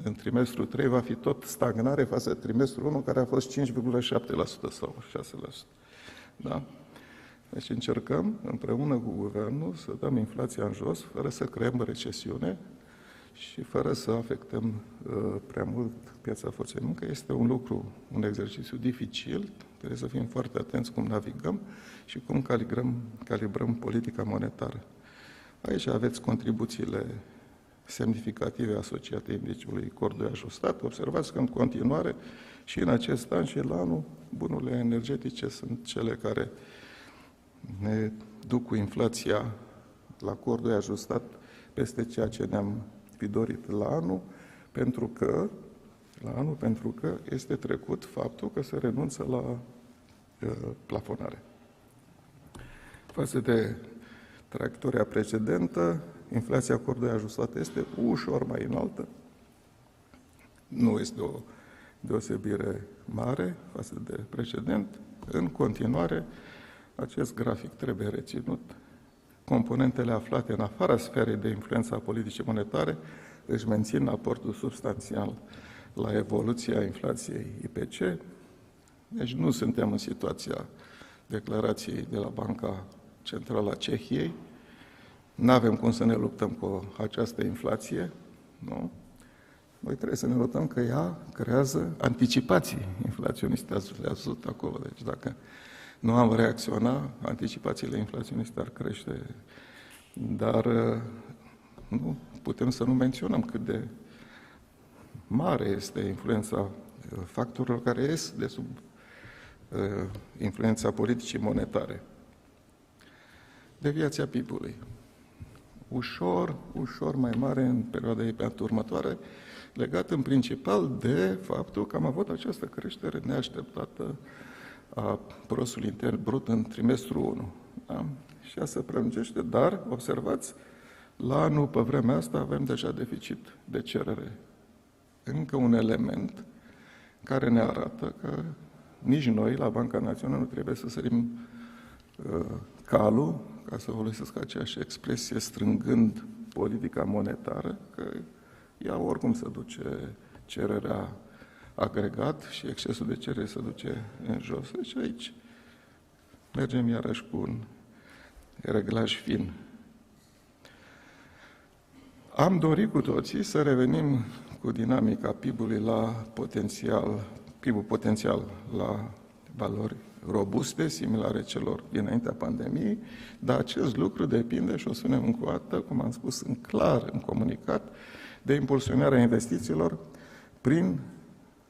în trimestrul 3 va fi tot stagnare față de trimestrul 1, care a fost 5,7% sau 6%. Da? Deci încercăm, împreună cu guvernul, să dăm inflația în jos, fără să creăm recesiune și fără să afectăm prea mult piața forței de muncă. Este un exercițiu dificil, trebuie să fim foarte atenți cum navigăm și cum calibrăm politica monetară. Aici aveți contribuțiile semnificative asociate indiciului cordului ajustat. Observați că în continuare și în acest an și la anul, bunurile energetice sunt cele care ne duc cu inflația la cordul ajustat peste ceea ce ne-am fi dorit la anul, pentru că este trecut faptul că se renunță la plafonare. Față de traiectoria precedentă, inflația cordului ajustat este ușor mai înaltă. Nu este o deosebire mare față de precedent. În continuare, acest grafic trebuie reținut. Componentele aflate în afara sferei de influență a politicii monetare își mențin aportul substanțial la evoluția inflației IPC. Deci nu suntem în situația declarației de la Banca Centrală a Cehiei. Nu avem cum să ne luptăm cu această inflație, nu? Noi trebuie să ne luptăm că ea creează anticipații inflaționiste, le-ați văzut acolo. Deci dacă nu am reacționat, anticipațiile inflaționiste ar crește. Dar nu putem să nu menționăm cât de mare este influența factorilor care ies de sub influența politicii monetare. Deviația PIB-ului. Ușor mai mare în perioada următoare, legat în principal de faptul că am avut această creștere neașteptată a produsului intern brut în trimestrul 1. Da? Și ea se prelungește, dar, observați, la anul, pe vremea asta, avem deja deficit de cerere. Încă un element care ne arată că nici noi, la Banca Națională, nu trebuie să sărim calul, ca să folosesc aceeași expresie, strângând politica monetară, că ea oricum se duce cererea agregat și excesul de cerere se duce în jos. Deci aici mergem iarăși cu un reglaj fin. Am dorit cu toții să revenim cu dinamica PIB-ului la PIB-ul potențial la valori robuste, similare celor dinaintea pandemiei, dar acest lucru depinde, și o spunem încă o dată, cum am spus în comunicat, de impulsionarea investițiilor prin,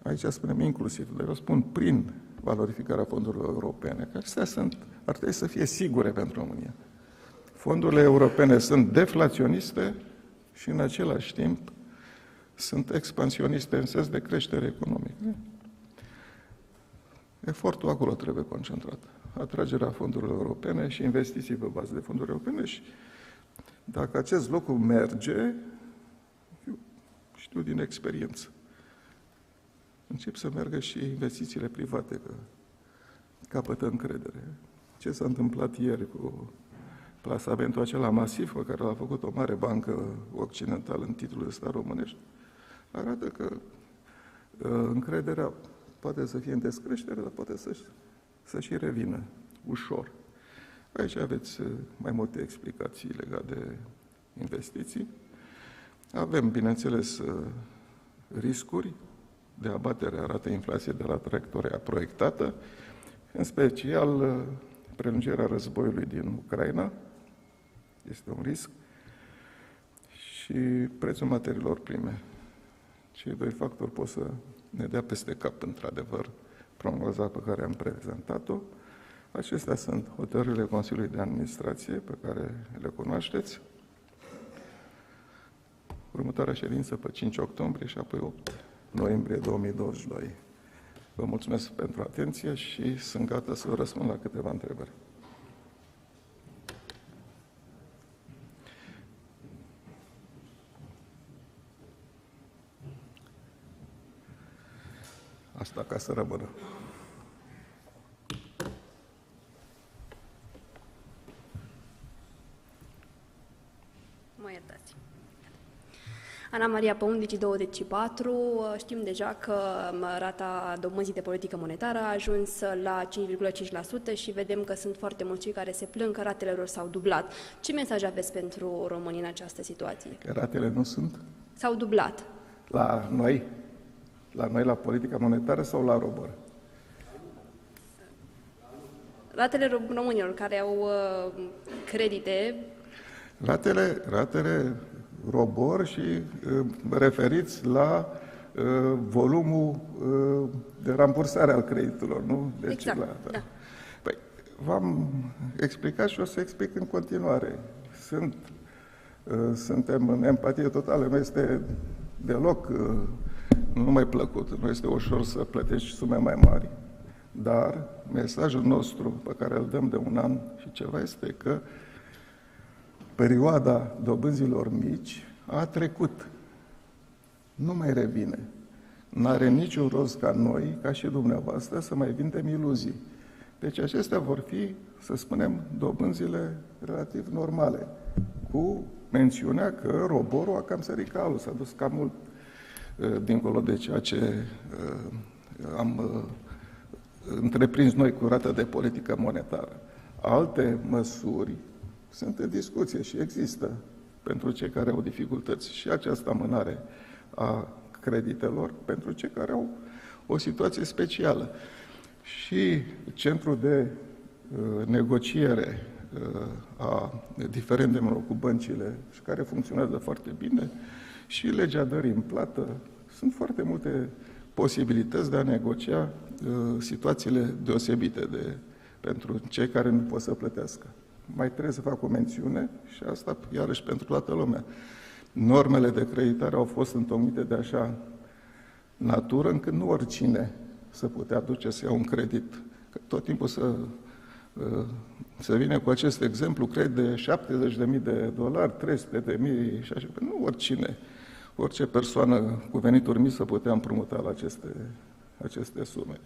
aici spunem inclusiv, dar eu spun prin valorificarea fondurilor europene, că acestea ar trebui să fie sigure pentru România. Fondurile europene sunt deflaționiste și în același timp sunt expansioniste în sens de creștere economică. Efortul acolo trebuie concentrat. Atragerea fondurilor europene și investiții pe bază de fonduri europene și dacă acest lucru merge, eu știu din experiență, încep să meargă și investițiile private, că capătă încredere. Ce s-a întâmplat ieri cu plasamentul acela masiv pe care l-a făcut o mare bancă occidentală în titlul de stat românești, arată că încrederea poate să fie în descreștere, dar poate să și revină ușor. Aici aveți mai multe explicații legate de investiții. Avem, bineînțeles, riscuri de abatere a ratei inflației de la traiectoria proiectată, în special prelungirea războiului din Ucraina, este un risc, și prețul materiilor prime. Cei doi factori pot să ne dea peste cap, într-adevăr, prognoza pe care am prezentat-o. Acestea sunt hotărârile Consiliului de Administrație, pe care le cunoașteți. Următoarea ședință pe 5 octombrie și apoi 8 noiembrie 2022. Vă mulțumesc pentru atenție și sunt gata să vă răspund la câteva întrebări. Asta ca să rămână. Mă iertați. Ana Maria Păun, Digi24, știm deja că rata dobânzii de politică monetară a ajuns la 5,5% și vedem că sunt foarte mulți cei care se plâng că ratele lor s-au dublat. Ce mesaj aveți pentru românii în această situație? Că ratele nu sunt? S-au dublat. La noi? La noi, la politica monetară sau la ROBOR? Ratele românilor care au credite... Ratele ROBOR și referiți la volumul de rambursare al creditelor, nu? Deci exact, da. Păi, v-am explicat și o să explic în continuare. Suntem în empatie totală, nu este deloc nu mai plăcut, nu este ușor să plătești sume mai mari, dar mesajul nostru pe care îl dăm de un an și ceva este că perioada dobânzilor mici a trecut. Nu mai revine. N-are niciun rost ca noi, ca și dumneavoastră, să mai vindem iluzii. Deci acestea vor fi, să spunem, dobânzile relativ normale, cu mențiunea că roborul a cam sărit calul, s-a dus cam mult dincolo de ceea ce am întreprins noi cu rata de politică monetară. Alte măsuri sunt în discuție și există pentru cei care au dificultăți și această amânare a creditelor pentru cei care au o situație specială. Și centrul de negociere a diferendelor cu băncile și care funcționează foarte bine și legea dării în plată. Sunt foarte multe posibilități de a negocia situațiile deosebite pentru cei care nu pot să plătească. Mai trebuie să fac o mențiune și asta iarăși pentru toată lumea. Normele de creditare au fost întocmite de așa natură încât nu oricine să putea duce să ia un credit. Că tot timpul să vine cu acest exemplu, credit de $70.000, 300.000 și așa. Nu oricine, orice persoană cu venituri mici să putea împrumuta la aceste sume.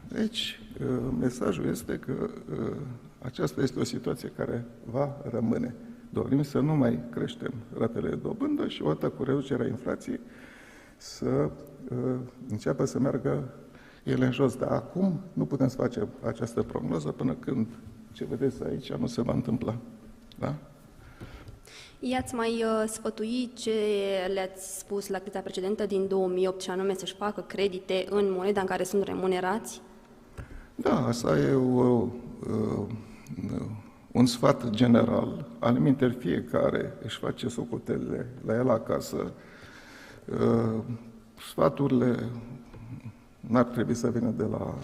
Deci, mesajul este că aceasta este o situație care va rămâne. dorim să nu mai creștem ratele de dobândă și odată cu reducerea inflației să înceapă să meargă ele în jos. Dar acum nu putem să facem această prognoză până când ce vedeți aici nu se va întâmpla. Da? I-ați mai sfătuit ce le-ați spus la criza precedentă din 2008, și anume să-și facă credite în moneda în care sunt remunerați? Da, asta e un sfat general. Alminteri fiecare își face socotelile la el acasă. Sfaturile n-ar trebui să vină de la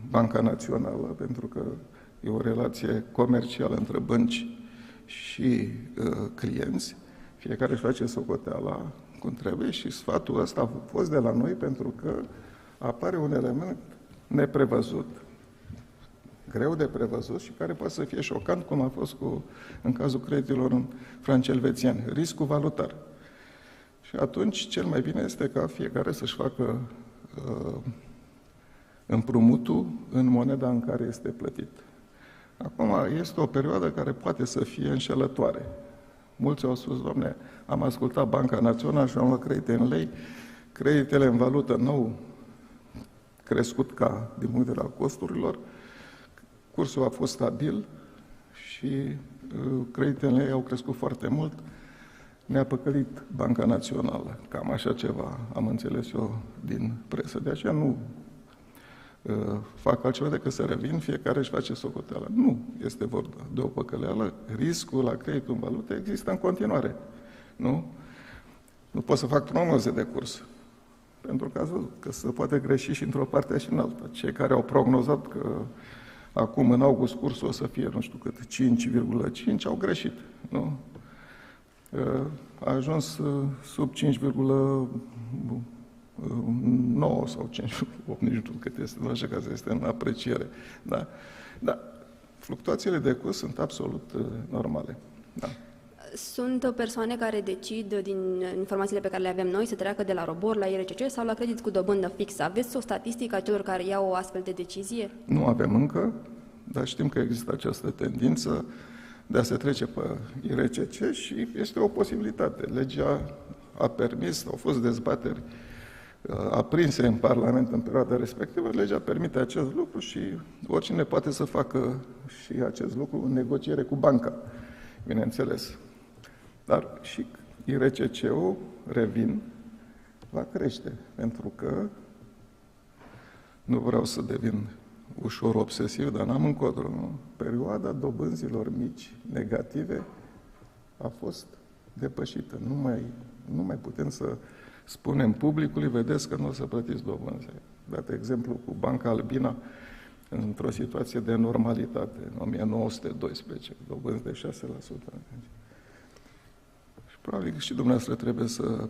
Banca Națională, pentru că e o relație comercială între bănci și clienți. Fiecare își face socoteala cum trebuie și sfatul ăsta a fost de la noi pentru că apare un element neprevăzut, greu de prevăzut și care poate să fie șocant, cum a fost în cazul creditelor în franci elvețieni, riscul valutar. Și atunci cel mai bine este ca fiecare să-și facă împrumutul în moneda în care este plătit. Acum este o perioadă care poate să fie înșelătoare. Mulți au spus, Doamne, am ascultat Banca Națională și am luat credite în lei, creditele în valută nou crescut din punct de vedere al costurilor, cursul a fost stabil și creditele în lei au crescut foarte mult. Ne-a păcălit Banca Națională. Cam așa ceva am înțeles eu din presă. De aceea nu fac altceva decât să revin, fiecare își face socoteala. Nu este vorba de o păcăleală. Riscul la creditul în valută există în continuare. Nu? Nu pot să fac prognoze de curs. Pentru că se poate greși și într-o parte și în alta. Cei care au prognozat că acum în august cursul o să fie, nu știu cât, 5,5, au greșit. Nu? A ajuns sub 5,9 sau 5,8, nici nu știu cât este, în așa caz este în apreciere. Da? Da. Fluctuațiile de curs sunt absolut normale. Da. Sunt persoane care decid, din informațiile pe care le avem noi, să treacă de la ROBOR la IRCC sau la credit cu dobândă fixă. Aveți o statistică a celor care iau o astfel de decizie? Nu avem încă, dar știm că există această tendință de a se trece pe IRCC și este o posibilitate. Legea a permis, au fost dezbateri aprinse în Parlament în perioada respectivă, legea permite acest lucru și oricine poate să facă și acest lucru în negociere cu banca, bineînțeles. Dar și IRCC-ul, revin, va crește, pentru că nu vreau să devin ușor obsesiv, dar n-am încotro, nu? Perioada dobânzilor mici, negative, a fost depășită. Nu mai putem să spunem publicului, vedeți că nu o să plătiți dobânzi. Dat exemplu cu Banca Albina, într-o situație de normalitate, în 1912, dobânzi de 6%. Și probabil că și dumneavoastră trebuie să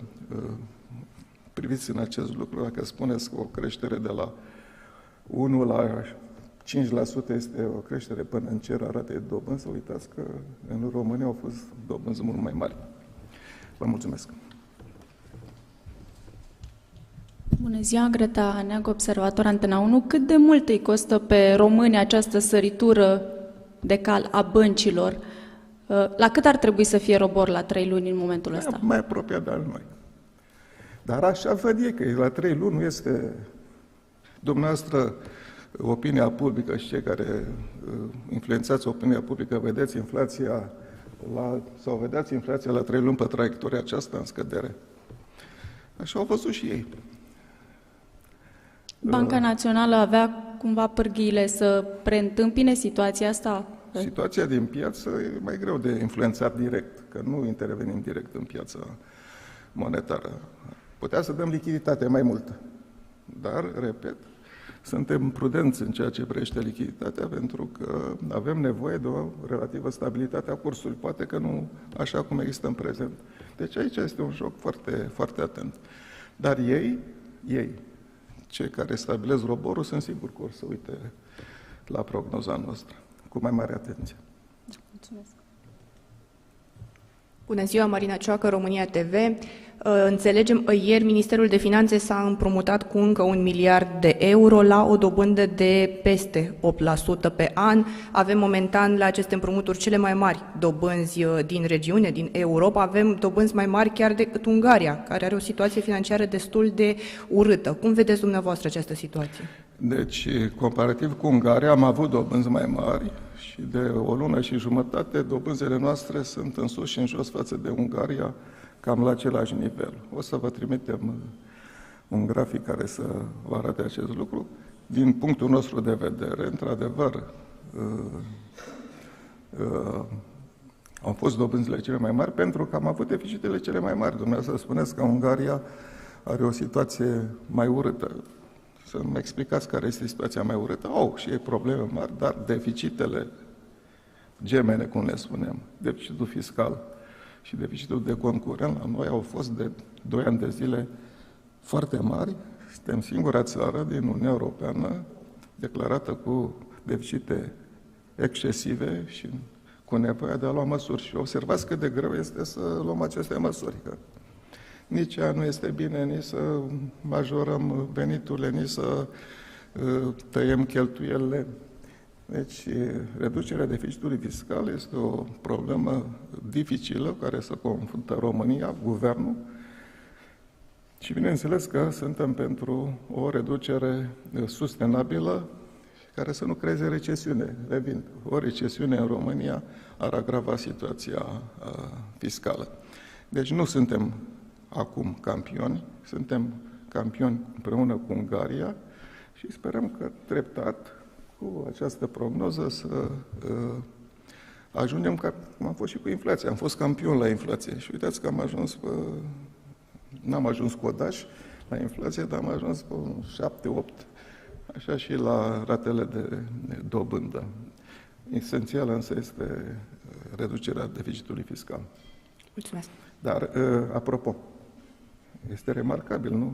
priviți în acest lucru, dacă spuneți că o creștere de la 1 la 5% este o creștere până în cer a ratei de dobânzi, să uitați că în România au fost dobânzi mult mai mari. Vă mulțumesc! Bună ziua, Greta Neagu, observator Antena 1. Cât de mult îi costă pe români această săritură de cal a băncilor? La cât ar trebui să fie ROBOR la 3 luni în momentul ăsta? Mai apropiat de al noi. Dar așa văd ei, că la 3 luni nu este... Dumneavoastră, opinia publică și cei care influențați opinia publică, vedeți inflația vedeați inflația la 3 luni pe traiectoria aceasta în scădere. Așa au văzut și ei. Banca Națională avea cumva pârghiile să preîntâmpine situația asta? Situația din piață e mai greu de influențat direct, că nu intervenim direct în piața monetară. Putea să dăm lichiditate mai multă, dar, repet, suntem prudenți în ceea ce privește lichiditatea, pentru că avem nevoie de o relativă stabilitate a cursului, poate că nu așa cum există în prezent. Deci aici este un joc foarte, foarte atent. Dar ei, cei care stabilesc ROBOR-ul, sunt sigur că or să uite la prognoza noastră, cu mai mare atenție. Mulțumesc. Bună ziua, Marina Cioacă, România TV. Înțelegem, ieri Ministerul de Finanțe s-a împrumutat cu încă 1 miliard de euro la o dobândă de peste 8% pe an. Avem momentan la aceste împrumuturi cele mai mari dobânzi din regiune, din Europa. Avem dobânzi mai mari chiar decât Ungaria, care are o situație financiară destul de urâtă. Cum vedeți dumneavoastră această situație? Deci, comparativ cu Ungaria, am avut dobânzi mai mari și de o lună și jumătate dobânzile noastre sunt în sus și în jos față de Ungaria, cam la același nivel. O să vă trimitem un grafic care să vă arate acest lucru. Din punctul nostru de vedere, într-adevăr, au fost dobânzile cele mai mari pentru că am avut deficitele cele mai mari. Dumneavoastră spuneți că Ungaria are o situație mai urâtă. Să-mi explicați care este situația mai urâtă. Au și ei probleme mari, dar deficitele gemene, cum le spunem, deficitul fiscal și deficitul de cont curent la noi au fost de 2 ani de zile foarte mari. Suntem singura țară din Uniunea Europeană declarată cu deficite excesive și cu nevoia de a lua măsuri. Și observați cât de greu este să luăm aceste măsuri. Că nici ea nu este bine, nici să majorăm veniturile, nici să tăiem cheltuielile. Deci, reducerea deficitului fiscal este o problemă dificilă cu care se confruntă România, guvernul, și bineînțeles că suntem pentru o reducere sustenabilă care să nu creeze recesiune. Revin, o recesiune în România ar agrava situația fiscală. Deci nu suntem acum campioni, suntem campioni împreună cu Ungaria și sperăm că treptat, cu această prognoză, să ajungem, ca cum am fost și cu inflația. Am fost campion la inflație și uitați că am ajuns n-am ajuns cu odaș la inflație, dar am ajuns pe 7-8, așa și la ratele de dobândă. Esențial însă este reducerea deficitului fiscal. Mulțumesc. Dar, apropo, este remarcabil, nu?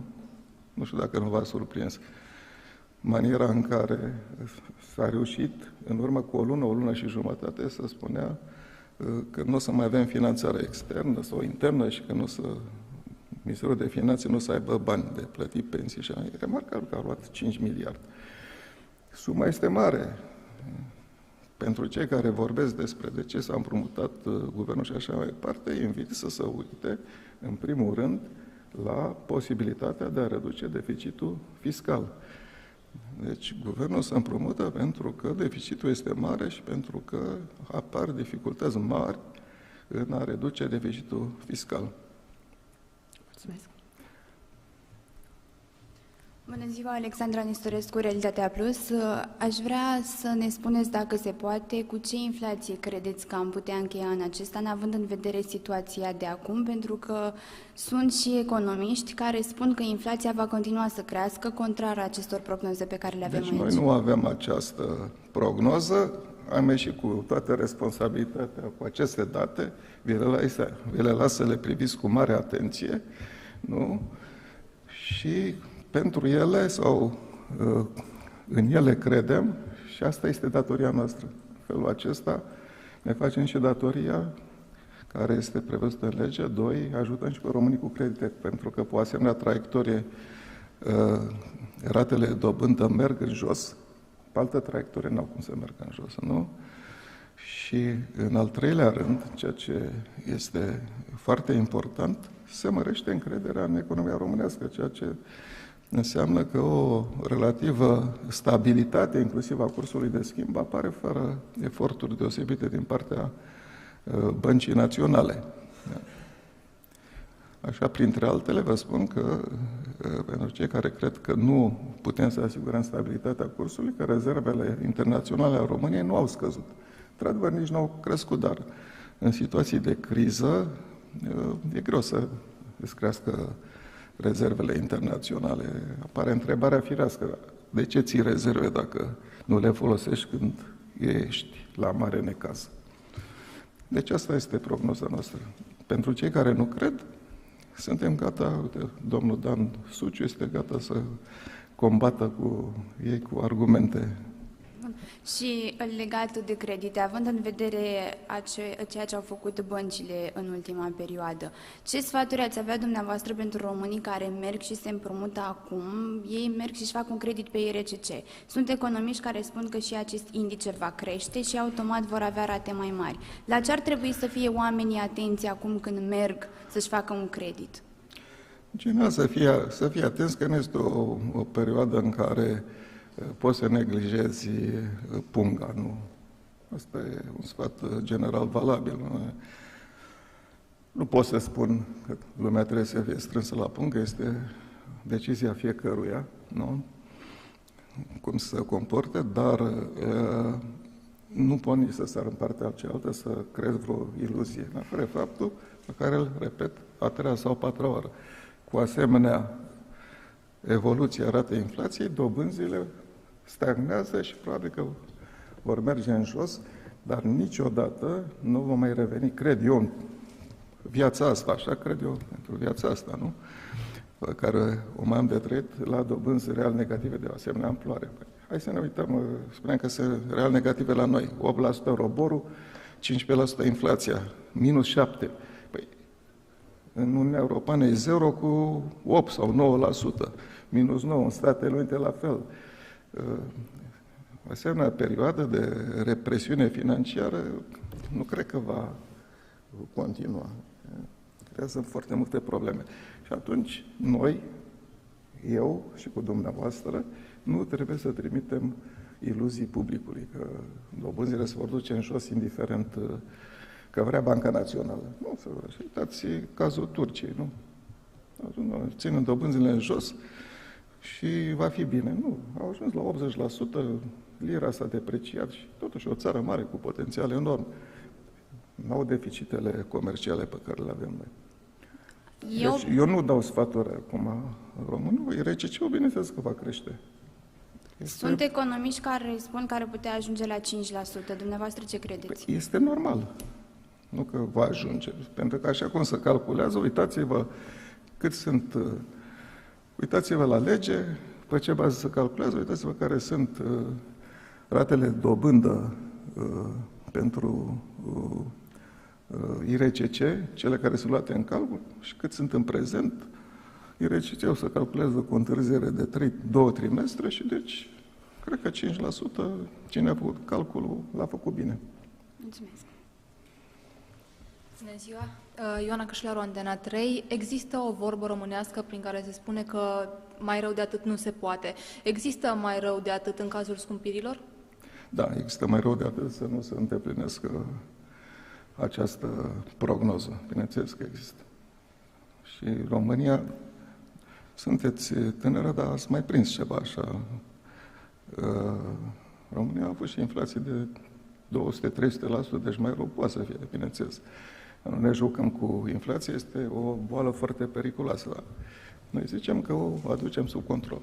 Nu știu dacă nu v-a surprins maniera în care s-a reușit, în urmă cu o lună și jumătate, să spunea că nu o să mai avem finanțare externă sau internă și că nu o să Ministerul de Finanțe nu o să aibă bani de plătit pensii și e remarcabil că a luat 5 miliarde. Suma este mare. Pentru cei care vorbesc despre de ce s-a împrumutat guvernul și așa mai departe, invit să se uite, în primul rând, la posibilitatea de a reduce deficitul fiscal. Deci, guvernul se împrumută pentru că deficitul este mare și pentru că apar dificultăți mari în a reduce deficitul fiscal. Mulțumesc. Bună ziua, Alexandra Nestorescu, Realitatea Plus. Aș vrea să ne spuneți, dacă se poate, cu ce inflație credeți că am putea încheia în acest an, având în vedere situația de acum, pentru că sunt și economiști care spun că inflația va continua să crească, contrar acestor prognoze pe care le avem aici. Noi nu avem această prognoză, am ieșit cu toată responsabilitatea cu aceste date, vi le las să le priviți cu mare atenție, nu? Și pentru ele sau în ele credem și asta este datoria noastră. În felul acesta ne facem și datoria care este prevăzută în lege. 2. Ajutăm și pe românii cu credite, pentru că pe o asemenea traiectorie ratele de dobândă merg în jos, pe altă traiectorie n-au cum să meargă în jos, nu? Și în al treilea rând, ceea ce este foarte important, se mărește încrederea în economia românească, ceea ce înseamnă că o relativă stabilitate, inclusiv a cursului de schimb, apare fără eforturi deosebite din partea Băncii Naționale. Așa, printre altele, vă spun că, pentru cei care cred că nu putem să asigurăm stabilitatea cursului, că rezervele internaționale ale României nu au scăzut. Într-adevăr, nici nu au crescut, dar în situații de criză e greu să îți crească rezervele internaționale. Apare întrebarea firească: de ce ții rezerve dacă nu le folosești când ești la mare necaz? Deci asta este prognoza noastră. Pentru cei care nu cred, suntem gata, uite, domnul Dan Suciu este gata să combată cu ei cu argumente Și legat de credite, având în vedere ceea ce au făcut băncile în ultima perioadă, ce sfaturi ați avea dumneavoastră pentru românii care merg și se împrumută acum? Ei merg și își fac un credit pe IRCC. Sunt economiști care spun că și acest indice va crește și automat vor avea rate mai mari. La ce ar trebui să fie oamenii atenți acum când merg să-și facă un credit? În general, să fie atenți că nu este o perioadă în care poți să neglijezi punga, nu? Asta e un sfat general valabil. Nu pot să spun că lumea trebuie să fie strânsă la pungă, este decizia fiecăruia, nu? Cum să se comporte, dar nu pot nici să sar în partea cealaltă să crezi vreo iluzie, în afară faptul pe care îl repet a treia sau patra oară. Cu asemenea evoluția ratei inflației, dobânzile stagnează și probabil că vor merge în jos, dar niciodată nu vom mai reveni, cred eu, în viața asta, așa cred eu, pentru viața asta, nu? Pe care o mai am de trăit la dobânzi real negative de o asemenea amploare. Hai să ne uităm, spuneam că sunt real negative la noi, 8% roborul, 15% inflația, minus 7%. Păi, în Uniunea Europeană e 0 cu 8 sau 9%, minus 9, în Statele Unite la fel. O asemenea perioadă de represiune financiară nu cred că va continua. Creează foarte multe probleme. Și atunci noi, eu și cu dumneavoastră, nu trebuie să trimitem iluzii publicului, că dobânzile se vor duce în jos indiferent că vrea Banca Națională. Nu, să vă uitați cazul Turciei, nu? Ținând dobânzile în jos și va fi bine. Nu, au ajuns la 80%, lira s-a depreciat și totuși o țară mare cu potențial enorm. N-au deficitele comerciale pe care le avem noi. Deci, eu nu dau sfaturi acum românului, IRCC-ul bineînțeles că va crește. Sunt economiști care spun că ar putea ajunge la 5%. Dumneavoastră ce credeți? Păi este normal. Nu că va ajunge. Pentru că așa cum se calculează, uitați-vă cât sunt... Uitați-vă la lege, pe ce bază se calculează, uitați-vă care sunt ratele de dobândă pentru IRCC, cele care sunt luate în calcul și cât sunt în prezent. IRCC-ul se calculează cu o întârziere de 2 trimestre și deci cred că 5% cine a făcut calculul l-a făcut bine. Mulțumesc. Bună ziua! Ioana Cășlaru, Antena 3. Există o vorbă românească prin care se spune că mai rău de atât nu se poate. Există mai rău de atât în cazul scumpirilor? Da, există mai rău de atât să nu se îndeplinească această prognoză. Bineînțeles că există. Și România, sunteți tânără, dar ați mai prins ceva așa. România a avut și inflație de 200-300%, deci mai rău poate să fie, bineînțeles. Nu ne jucăm cu inflația, este o boală foarte periculoasă. Noi zicem că o aducem sub control.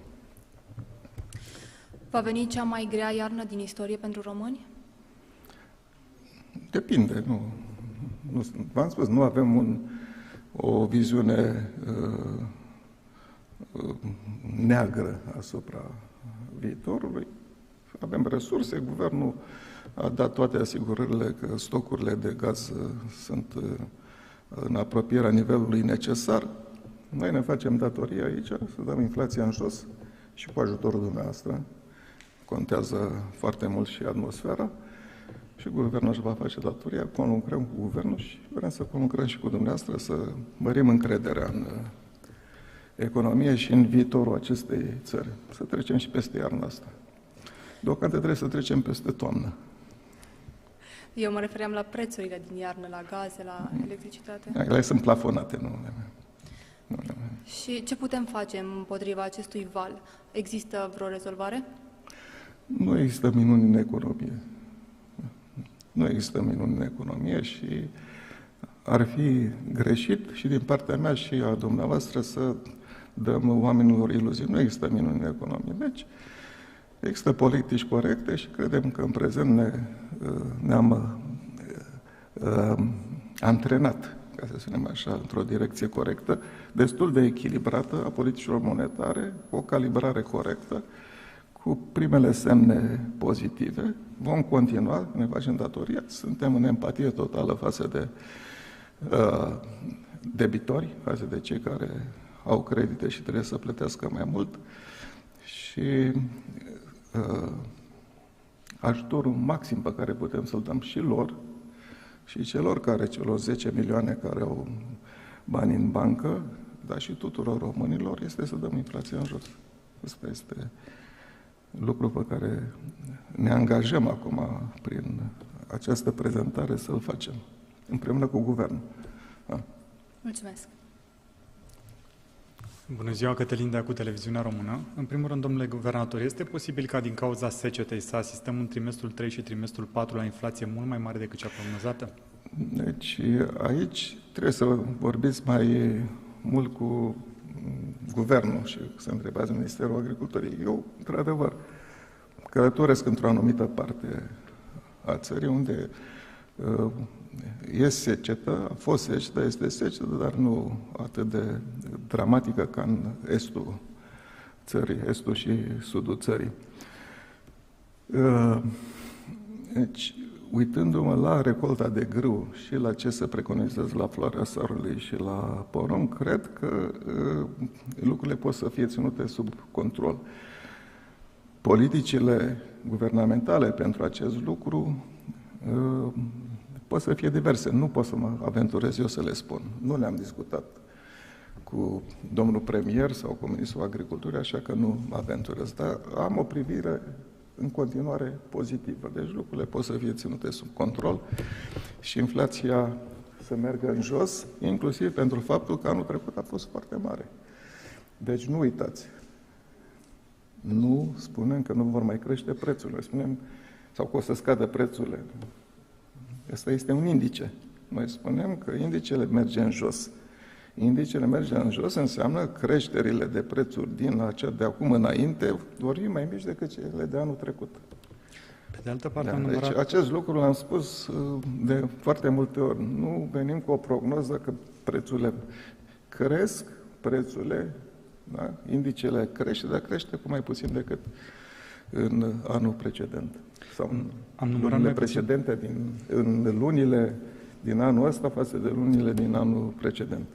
Va veni cea mai grea iarnă din istorie pentru români? Depinde, nu. V-am spus, nu avem o viziune neagră asupra viitorului. Avem resurse, guvernul a dat toate asigurările că stocurile de gaz sunt în apropierea nivelului necesar. Noi ne facem datoria aici, să dăm inflația în jos și cu ajutorul dumneavoastră. Contează foarte mult și atmosfera și guvernul își va face datoria, conlucrăm cu guvernul și vrem să conlucrăm și cu dumneavoastră, să mărim încrederea în economie și în viitorul acestei țări. Să trecem și peste iarna asta. Deocamdată trebuie să trecem peste toamnă. Eu mă refeream la prețurile din iarnă, la gaze, la electricitate. Ele sunt plafonate, nu. Și ce putem face împotriva acestui val? Există vreo rezolvare? Nu există minuni în economie. Nu există minuni în economie și ar fi greșit și din partea mea și a dumneavoastră să dăm oamenilor iluzii. Nu există minuni în economie. Deci, există politici corecte și credem că în prezent ne-am antrenat, ca să spunem așa, într-o direcție corectă, destul de echilibrată a politicilor monetare, cu o calibrare corectă, cu cu primele semne pozitive. Vom continua, ne facem datoria, suntem în empatie totală față de debitori, față de cei care au credite și trebuie să plătească mai mult și ajutorul maxim pe care putem să-l dăm și lor și celor 10 milioane care au bani în bancă, dar și tuturor românilor, este să dăm inflația în jos. Asta este lucru pe care ne angajăm acum prin această prezentare să-l facem, împreună cu guvernul. Da. Mulțumesc. Bună ziua, Cătălin Deacu, Televiziunea Română. În primul rând, domnule guvernator, este posibil ca din cauza secetei să asistăm în trimestrul 3 și trimestrul 4 la inflație mult mai mare decât cea prognozată? Deci aici trebuie să vorbiți mai mult cu guvernul și să întrebați Ministerul Agriculturii. Eu, într-adevăr, călătoresc într-o anumită parte a țării unde e secetă, a fost secetă, este secetă, dar nu atât de dramatică ca în estul țării, estul și sudul țării. Deci, uitându-mă la recolta de grâu și la ce se preconizează la floarea soarelui și la porumb, cred că lucrurile pot să fie ținute sub control. Politicile guvernamentale pentru acest lucru pot să fie diverse. Nu pot să mă aventurez eu să le spun. Nu le-am discutat cu domnul premier sau cu ministrul agriculturii, așa că nu mă aventurez. Dar am o privire în continuare pozitivă. Deci lucrurile pot să fie ținute sub control și inflația să meargă în jos, inclusiv pentru faptul că anul trecut a fost foarte mare. Deci nu uitați. Nu spunem că nu vor mai crește prețurile. Spunem sau că o să scadă prețurile. Asta este un indice. Noi spunem că indicele merge în jos. Indicele merge în jos înseamnă creșterile de prețuri de acum înainte vor fi mai mici decât cele de anul trecut. Pe de altă parte, Deci acest lucru l-am spus de foarte multe ori. Nu venim cu o prognoză că prețurile cresc, da? Indicele crește, dar crește cu mai puțin decât în anul precedent. Sau în lunile precedente, în lunile din anul ăsta față de lunile din anul precedent.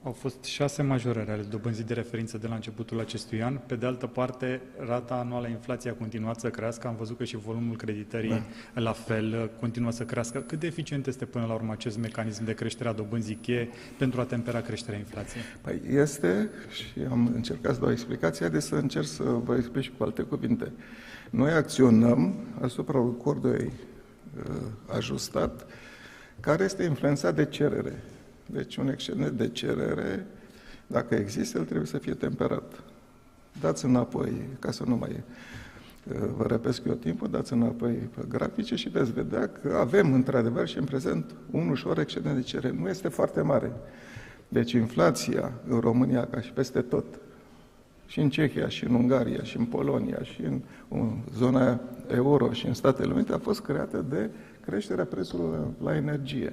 Au fost 6 majorări ale dobânzii de referință de la începutul acestui an. Pe de altă parte, rata anuală a inflației a continuat să crească. Am văzut că și volumul creditării la fel continuă să crească. Cât de eficient este până la urmă acest mecanism de creștere a dobânzii cheie pentru a tempera creșterea inflației? Păi este, și am încercat să dau explicația, haideți să încerc să vă explic și cu alte cuvinte. Noi acționăm asupra acordului ajustat, care este influențat de cerere. Deci un excedent de cerere, dacă există, el trebuie să fie temperat. Dați înapoi, ca să nu mai vă răpesc eu timpul, dați înapoi pe grafice și veți vedea că avem, într-adevăr, și în prezent, un ușor excedent de cerere. Nu este foarte mare. Deci inflația în România, ca și peste tot, și în Cehia, și în Ungaria, și în Polonia, și în zona euro, și în Statele Unite, a fost creată de creșterea prețurilor la energie.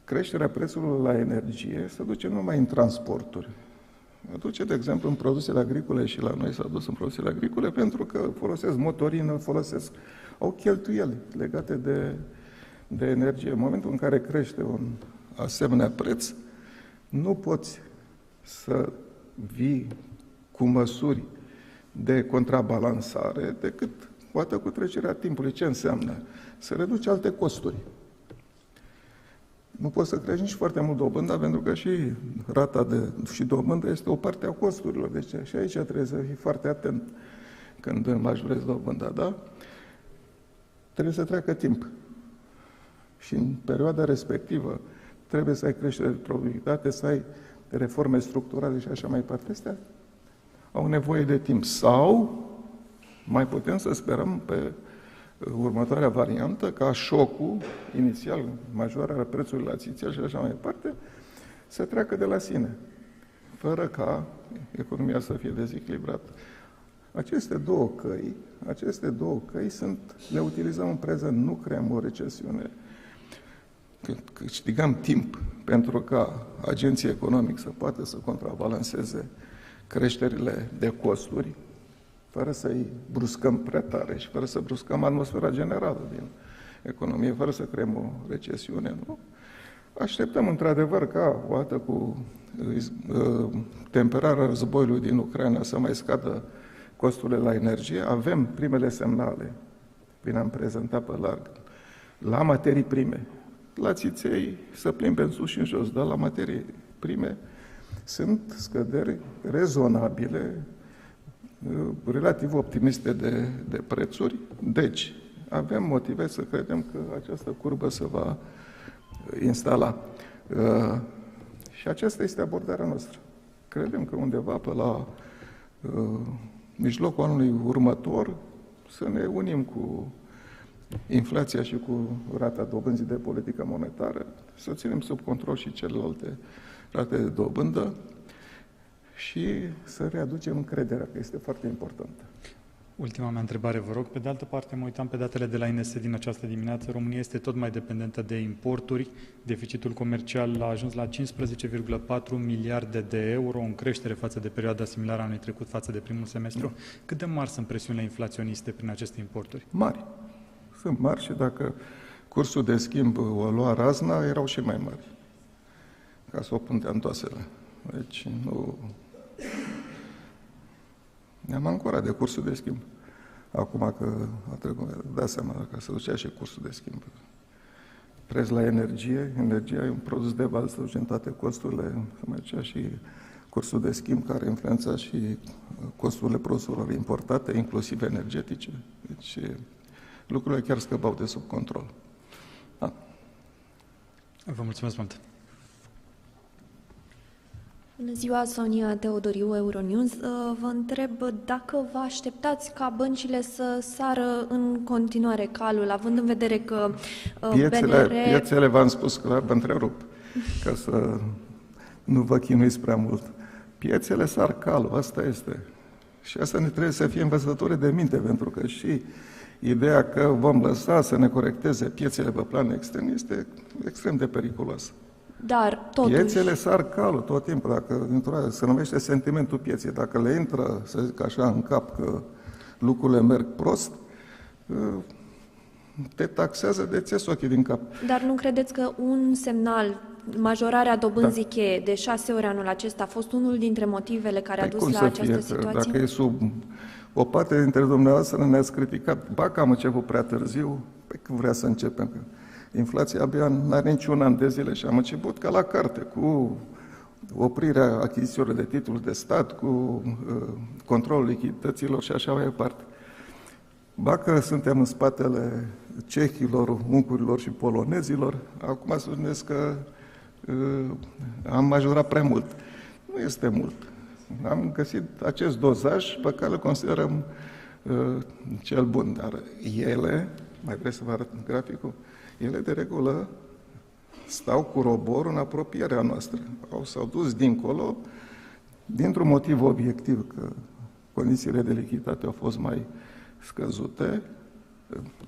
Creșterea prețurilor la energie se duce nu numai în transporturi. Se duce, de exemplu, în produsele agricole și la noi s-a dus în produsele agricole pentru că folosesc motorină, au cheltuieli legate de energie. În momentul în care crește un asemenea preț, nu poți să vii cu măsuri de contrabalansare decât poate cu trecerea timpului. Ce înseamnă? Să reduci alte costuri. Nu poți să crești nici foarte mult dobânda, pentru că și rata și dobânda este o parte a costurilor. Deci și aici trebuie să fii foarte atent când majorezi dobânda, da? Trebuie să treacă timp. Și în perioada respectivă trebuie să ai creștere de productivitate, să ai reforme structurale și așa mai departe. Astea au nevoie de timp. Sau mai putem să sperăm pe următoarea variantă, ca șocul inițial, majorarea prețului la țițel și așa mai departe, să treacă de la sine, fără ca economia să fie dezechilibrată. Aceste două căi le utilizăm în prezent, nu creăm o recesiune. Câștigăm timp pentru ca agenții economici să poată să contrabalanceze creșterile de costuri, fără să-i bruscăm prea tare și fără să bruscăm atmosfera generală din economie, fără să creăm o recesiune, nu? Așteptăm într-adevăr ca, odată cu temperarea războiului din Ucraina, să mai scadă costurile la energie. Avem primele semnale, bine am prezentat pe larg, la materii prime. La țiței să plimbe în sus și în jos, dar la materii prime sunt scăderi rezonabile, relativ optimiste de prețuri. Deci, avem motive să credem că această curbă se va instala. Și aceasta este abordarea noastră. Credem că undeva pe la mijlocul anului următor să ne unim cu inflația și cu rata dobânzii de politică monetară, să ținem sub control și celelalte rate de dobândă și să readucem încrederea, că este foarte importantă. Ultima mea întrebare, vă rog. Pe de altă parte, mă uitam pe datele de la INS din această dimineață. România este tot mai dependentă de importuri. Deficitul comercial a ajuns la 15,4 miliarde de euro, în creștere față de perioada similară a anului trecut, față de primul semestru. Cât de mari sunt presiunile inflaționiste prin aceste importuri? Mari. Sunt mari și dacă cursul de schimb o lua razna, erau și mai mari. Ca să o pun teantoasele. Deci nu... Ne-am ancorat de cursul de schimb. Acum că a trecut, dați seama că se ducea și cursul de schimb. Preț la energie, energia e un produs de bază, se duce în toate costurile, se mai ducea și cursul de schimb care influența și costurile produselor importate, inclusiv energetice. Deci lucrurile chiar scăpau de sub control. Da. Vă mulțumesc mult! Bună ziua, Sonia Teodoriu, Euronews. Vă întreb dacă vă așteptați ca băncile să sară în continuare calul, având în vedere că Piețele, v-am spus clar, vă întrerup, ca să nu vă chinuiți prea mult. Piețele sar calul, asta este. Și asta ne trebuie să fie învățătoare de minte, pentru că și ideea că vom lăsa să ne corecteze piețele pe plan extern este extrem de periculoasă. Dar, totuși... Piețele sar calul tot timpul, dacă se numește sentimentul pieței. Dacă le intră, să zic așa, în cap că lucrurile merg prost, te taxează de țes ochii din cap. Dar nu credeți că un semnal, majorarea dobânzii cheie de 6 ori anul acesta, a fost unul dintre motivele care a dus la această situație? Dacă e sub... O parte dintre dumneavoastră ne-ați criticat, ba că am început prea târziu, pe când vrea să începem. Inflația abia n-are niciun an de zile și am început ca la carte, cu oprirea achizițiilor de titluri de stat, cu controlul lichidităților și așa mai departe. Ba că suntem în spatele cehilor, ungurilor și polonezilor, acum să spuneți că am majorat prea mult. Nu este mult. Am găsit acest dozaj pe care îl considerăm cel bun, dar ele, mai vreți să vă arăt graficul, ele de regulă stau cu roborul în apropierea noastră. S-au dus dincolo, dintr-un motiv obiectiv, că condițiile de lichiditate au fost mai scăzute,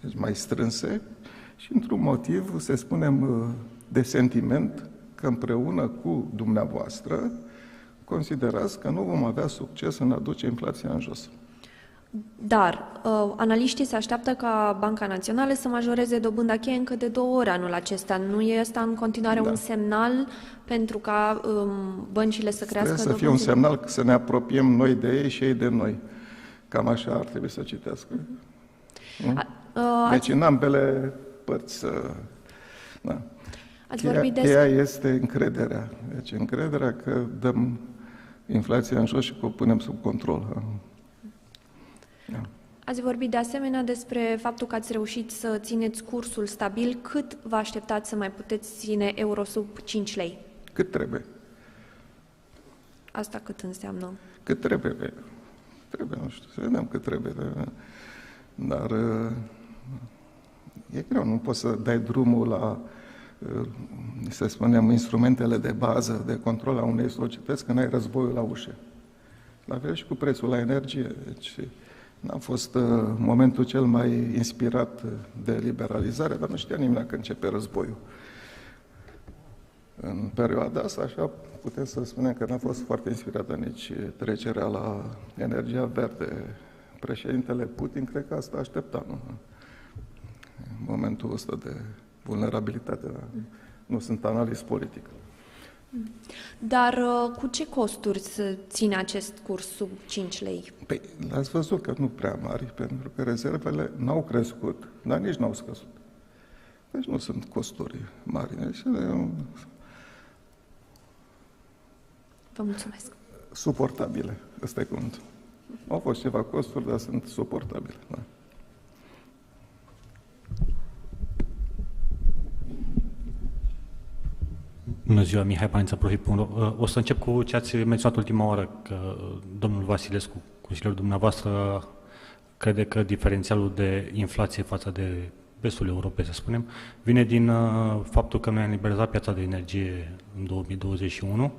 deci mai strânse, și într-un motiv, să spunem, de sentiment, că împreună cu dumneavoastră considerați că nu vom avea succes în a duce inflația în jos. Dar analiștii se așteaptă ca Banca Națională să majoreze dobânda cheie încă de 2 ori anul acesta. Nu e asta în continuare un semnal pentru ca băncile să crească dobânzile? Trebuie să fie un semnal că să ne apropiem noi de ei și ei de noi. Cam așa ar trebui să citească. Deci în ambele părți. Da. Cheia este încrederea. Deci încrederea că dăm inflația în jos și că o punem sub control. Da. Ați vorbit de asemenea despre faptul că ați reușit să țineți cursul stabil. Cât vă așteptați să mai puteți ține euro sub 5 lei? Cât trebuie. Asta cât înseamnă? Cât trebuie. Trebuie, nu știu, să vedem cât trebuie. Dar e greu, nu poți să dai drumul la, să spunem, instrumentele de bază de control a unei societăți când ai războiul la ușă. La fel și cu prețul la energie. Deci, n-a fost momentul cel mai inspirat de liberalizare, dar nu știa nimeni că începe războiul. În perioada asta, așa, putem să spunem că n-a fost foarte inspirată nici trecerea la energia verde, președintele Putin, cred că asta aștepta, nu? În momentul ăsta de vulnerabilitate, dar nu sunt analist politic. Dar cu ce costuri se ține acest curs sub 5 lei? Păi, l-ați văzut că nu prea mari, pentru că rezervele n-au crescut, dar nici n-au scăzut. Deci nu sunt costuri mari. Deci, Vă mulțumesc. suportabile, ăsta e cuvântul. Au fost ceva costuri, dar sunt suportabile. Da. Bună ziua, Mihai Paniță, Profit.ro. O să încep cu ce ați menționat ultima oară, că domnul Vasilescu, consilierul dumneavoastră, crede că diferențialul de inflație față de restul Europei, să spunem, vine din faptul că noi am liberalizat piața de energie în 2021.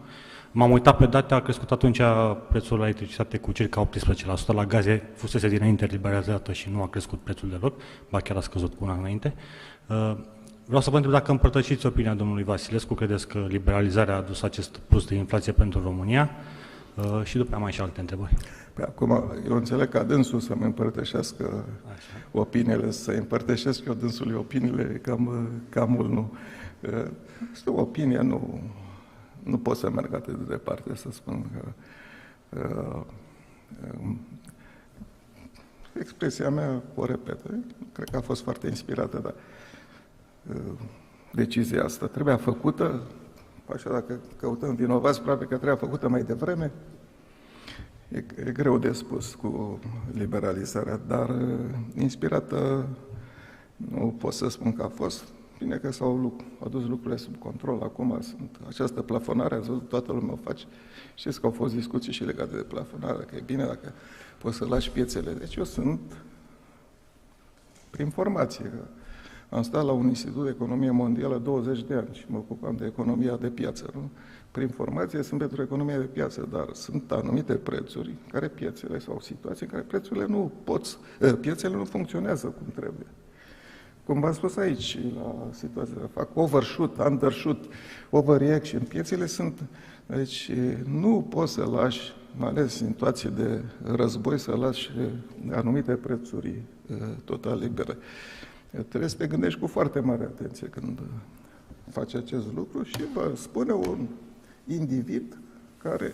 M-am uitat pe date, a crescut atunci prețul la electricitate cu circa 18%, la gaze fusese dinainte liberalizată și nu a crescut prețul deloc, ba chiar a scăzut cu un an înainte. Vreau să vă întreb dacă împărtășiți opinia domnului Vasilescu, credeți că liberalizarea a adus acest plus de inflație pentru România? Și după mai și alte întrebări. Pe acum, eu înțeleg ca dânsul să-mi împărtășească opiniile, să împărtășesc eu dânsului opiniile, cam mult nu. Este o opinie, nu pot să merg atât de departe, să spun că expresia mea o repetă, cred că a fost foarte inspirată, dar decizia asta trebuia făcută, așa dacă căutăm vinovați, probabil că trebuia făcută mai devreme. E greu de spus cu liberalizarea, dar inspirată nu pot să spun că a fost. Bine că s-au adus lucrurile sub control acum, această plafonare, ați văzut, toată lumea o face. Știți că au fost discuții și legate de plafonare, că e bine dacă poți să lași piețele. Deci eu sunt prin formație. Am stat la un institut de economie mondială 20 de ani și mă ocupam de economia de piață. Nu? Prin formație sunt pentru economia de piață, dar sunt anumite prețuri în care piețele sau situații în care piețele nu funcționează cum trebuie. Cum v-am spus aici, la situația, fac overshoot, undershoot, overreaction. Piețele sunt... Deci nu poți să lași, mai ales în situații de război, să lași anumite prețuri total libere. Trebuie să te gândești cu foarte mare atenție când faci acest lucru și vă spune un individ care,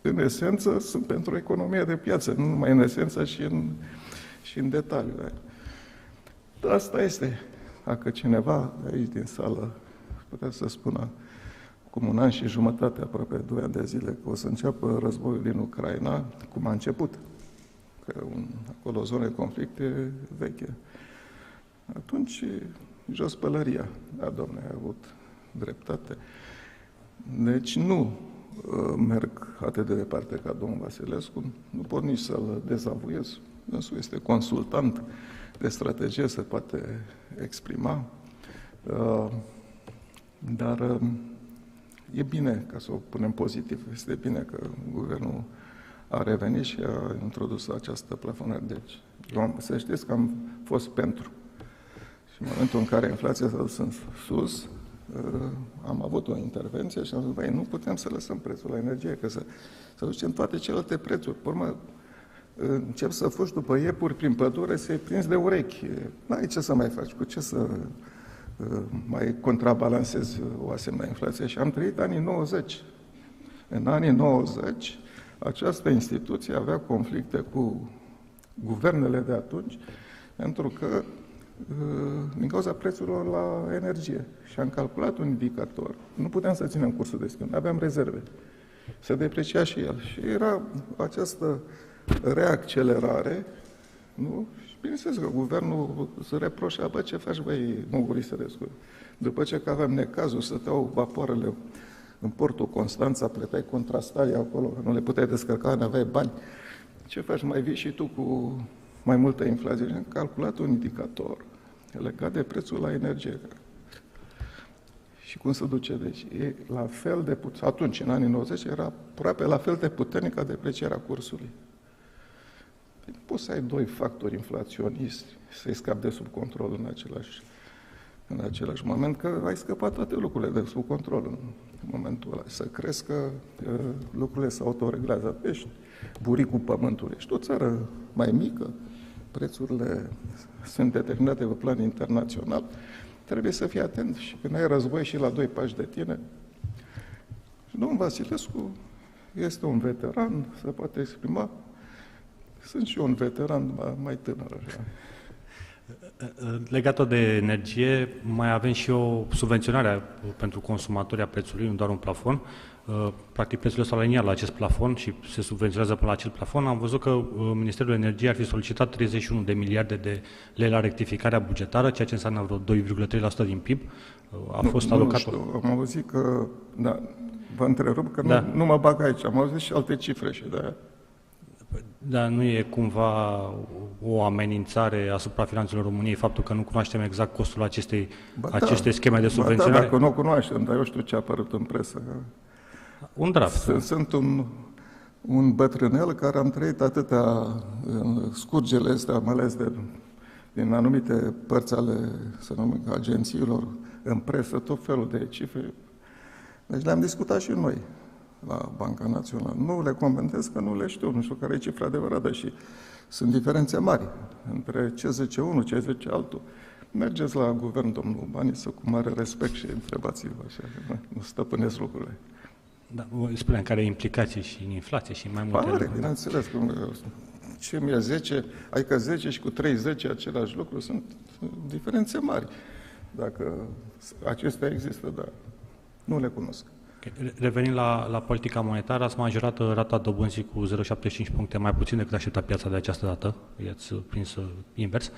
în esență, sunt pentru economia de piață, nu numai în esență și în detaliu. Asta este. Dacă cineva aici din sală putea să spună cum 1 an și jumătate, aproape 2 ani de zile, că o să înceapă războiul din Ucraina, cum a început, că acolo o zonă de conflict e veche, atunci jos pălăria. Da, domne, ai avut dreptate. Deci nu merg atât de departe ca domnul Vasilescu, nu pot nici să-l dezavuiez. Dânsul este consultant de strategie, se poate exprima, dar e bine, ca să o punem pozitiv, este bine că guvernul a revenit și a introdus această plafonare. Deci, să știți că am fost pentru. Și în momentul în care inflația s-a dus în sus, am avut o intervenție și am zis, băi, nu putem să lăsăm prețul la energie, că să ducem toate celelalte prețuri. Pe urmă, încep să fugi după iepuri prin pădure, să-i prinzi de urechi. N-ai ce să mai faci, cu ce să mai contrabalancezi o asemenea inflație. Și am trăit anii 90. În anii 90, această instituție avea conflicte cu guvernele de atunci, pentru că din cauza prețurilor la energie. Și am calculat un indicator. Nu puteam să ținem cursul de schimb, aveam rezerve. Se deprecia și el. Și era această reaccelerare, nu? Și bineînțeles că guvernul se reproșa, bă, ce faci, băi, Muguri Sărescu? După ce că aveam necazul, stăteau vapoarele în portul Constanța, plăteai contrastarii acolo, nu le puteai descărca, n-aveai bani. Ce faci, mai vii și tu cu mai multă inflație? Și am calculat un indicator legat de prețul la energie. Și cum se duce? Deci e la fel de puternic, atunci, în anii 90, era aproape la fel de puternică deprecierea cursului. Poți să ai 2 factori inflaționiști, să-i scapi de sub control în în același moment, că ai scăpat toate lucrurile de sub control în momentul ăla. Să crezi că lucrurile se autoreglează. Ești buricul pământului. Ești o țară mai mică, prețurile sunt determinate pe plan internațional, trebuie să fii atent și când ai război și la 2 pași de tine. Domnul Vasilescu este un veteran, se poate exprima. Sunt și eu un veteran mai tânăr. Așa. Legat de energie, mai avem și o subvenționare pentru consumatori a prețului, nu doar un plafon. Practic, prețurile s-au aliniat la acest plafon și se subvenționează până la acel plafon. Am văzut că Ministerul Energiei ar fi solicitat 31 de miliarde de lei la rectificarea bugetară, ceea ce înseamnă vreo 2,3% din PIB. A fost alocat. Nu știu, am auzit că, da, vă întrerup că nu mă bag aici, am auzit și alte cifre și de-aia. Dar nu e cumva o amenințare asupra finanțelor României faptul că nu cunoaștem exact costul acestei scheme de subvenționare? Da, dacă nu o cunoaștem, dar eu știu ce a apărut în presă. Un draft. Sunt un bătrânel care am trăit atâtea scurgele astea, mai ales din anumite părți ale, să numim, agențiilor, în presă, tot felul de cifre. Deci le-am discutat și noi la Banca Națională. Nu le comentez că nu le știu, nu știu care e cifra adevărată și sunt diferențe mari între ce zice unul, ce zice altul. Mergeți la guvern, domnul Baniță, cu mare respect și întrebați-vă așa, nu stăpânesc lucrurile. Da, spuneam care e implicații și în inflație și în mai multe lucruri. Bineînțeles, ce mi-e 10, adică 10 și cu 30 același lucru, sunt diferențe mari. Dacă acestea există, dar nu le cunosc. Revenind la politica monetară, ați majorat rata dobânzii cu 0,75 puncte mai puțin decât aștepta piața de această dată, i-ați prins invers.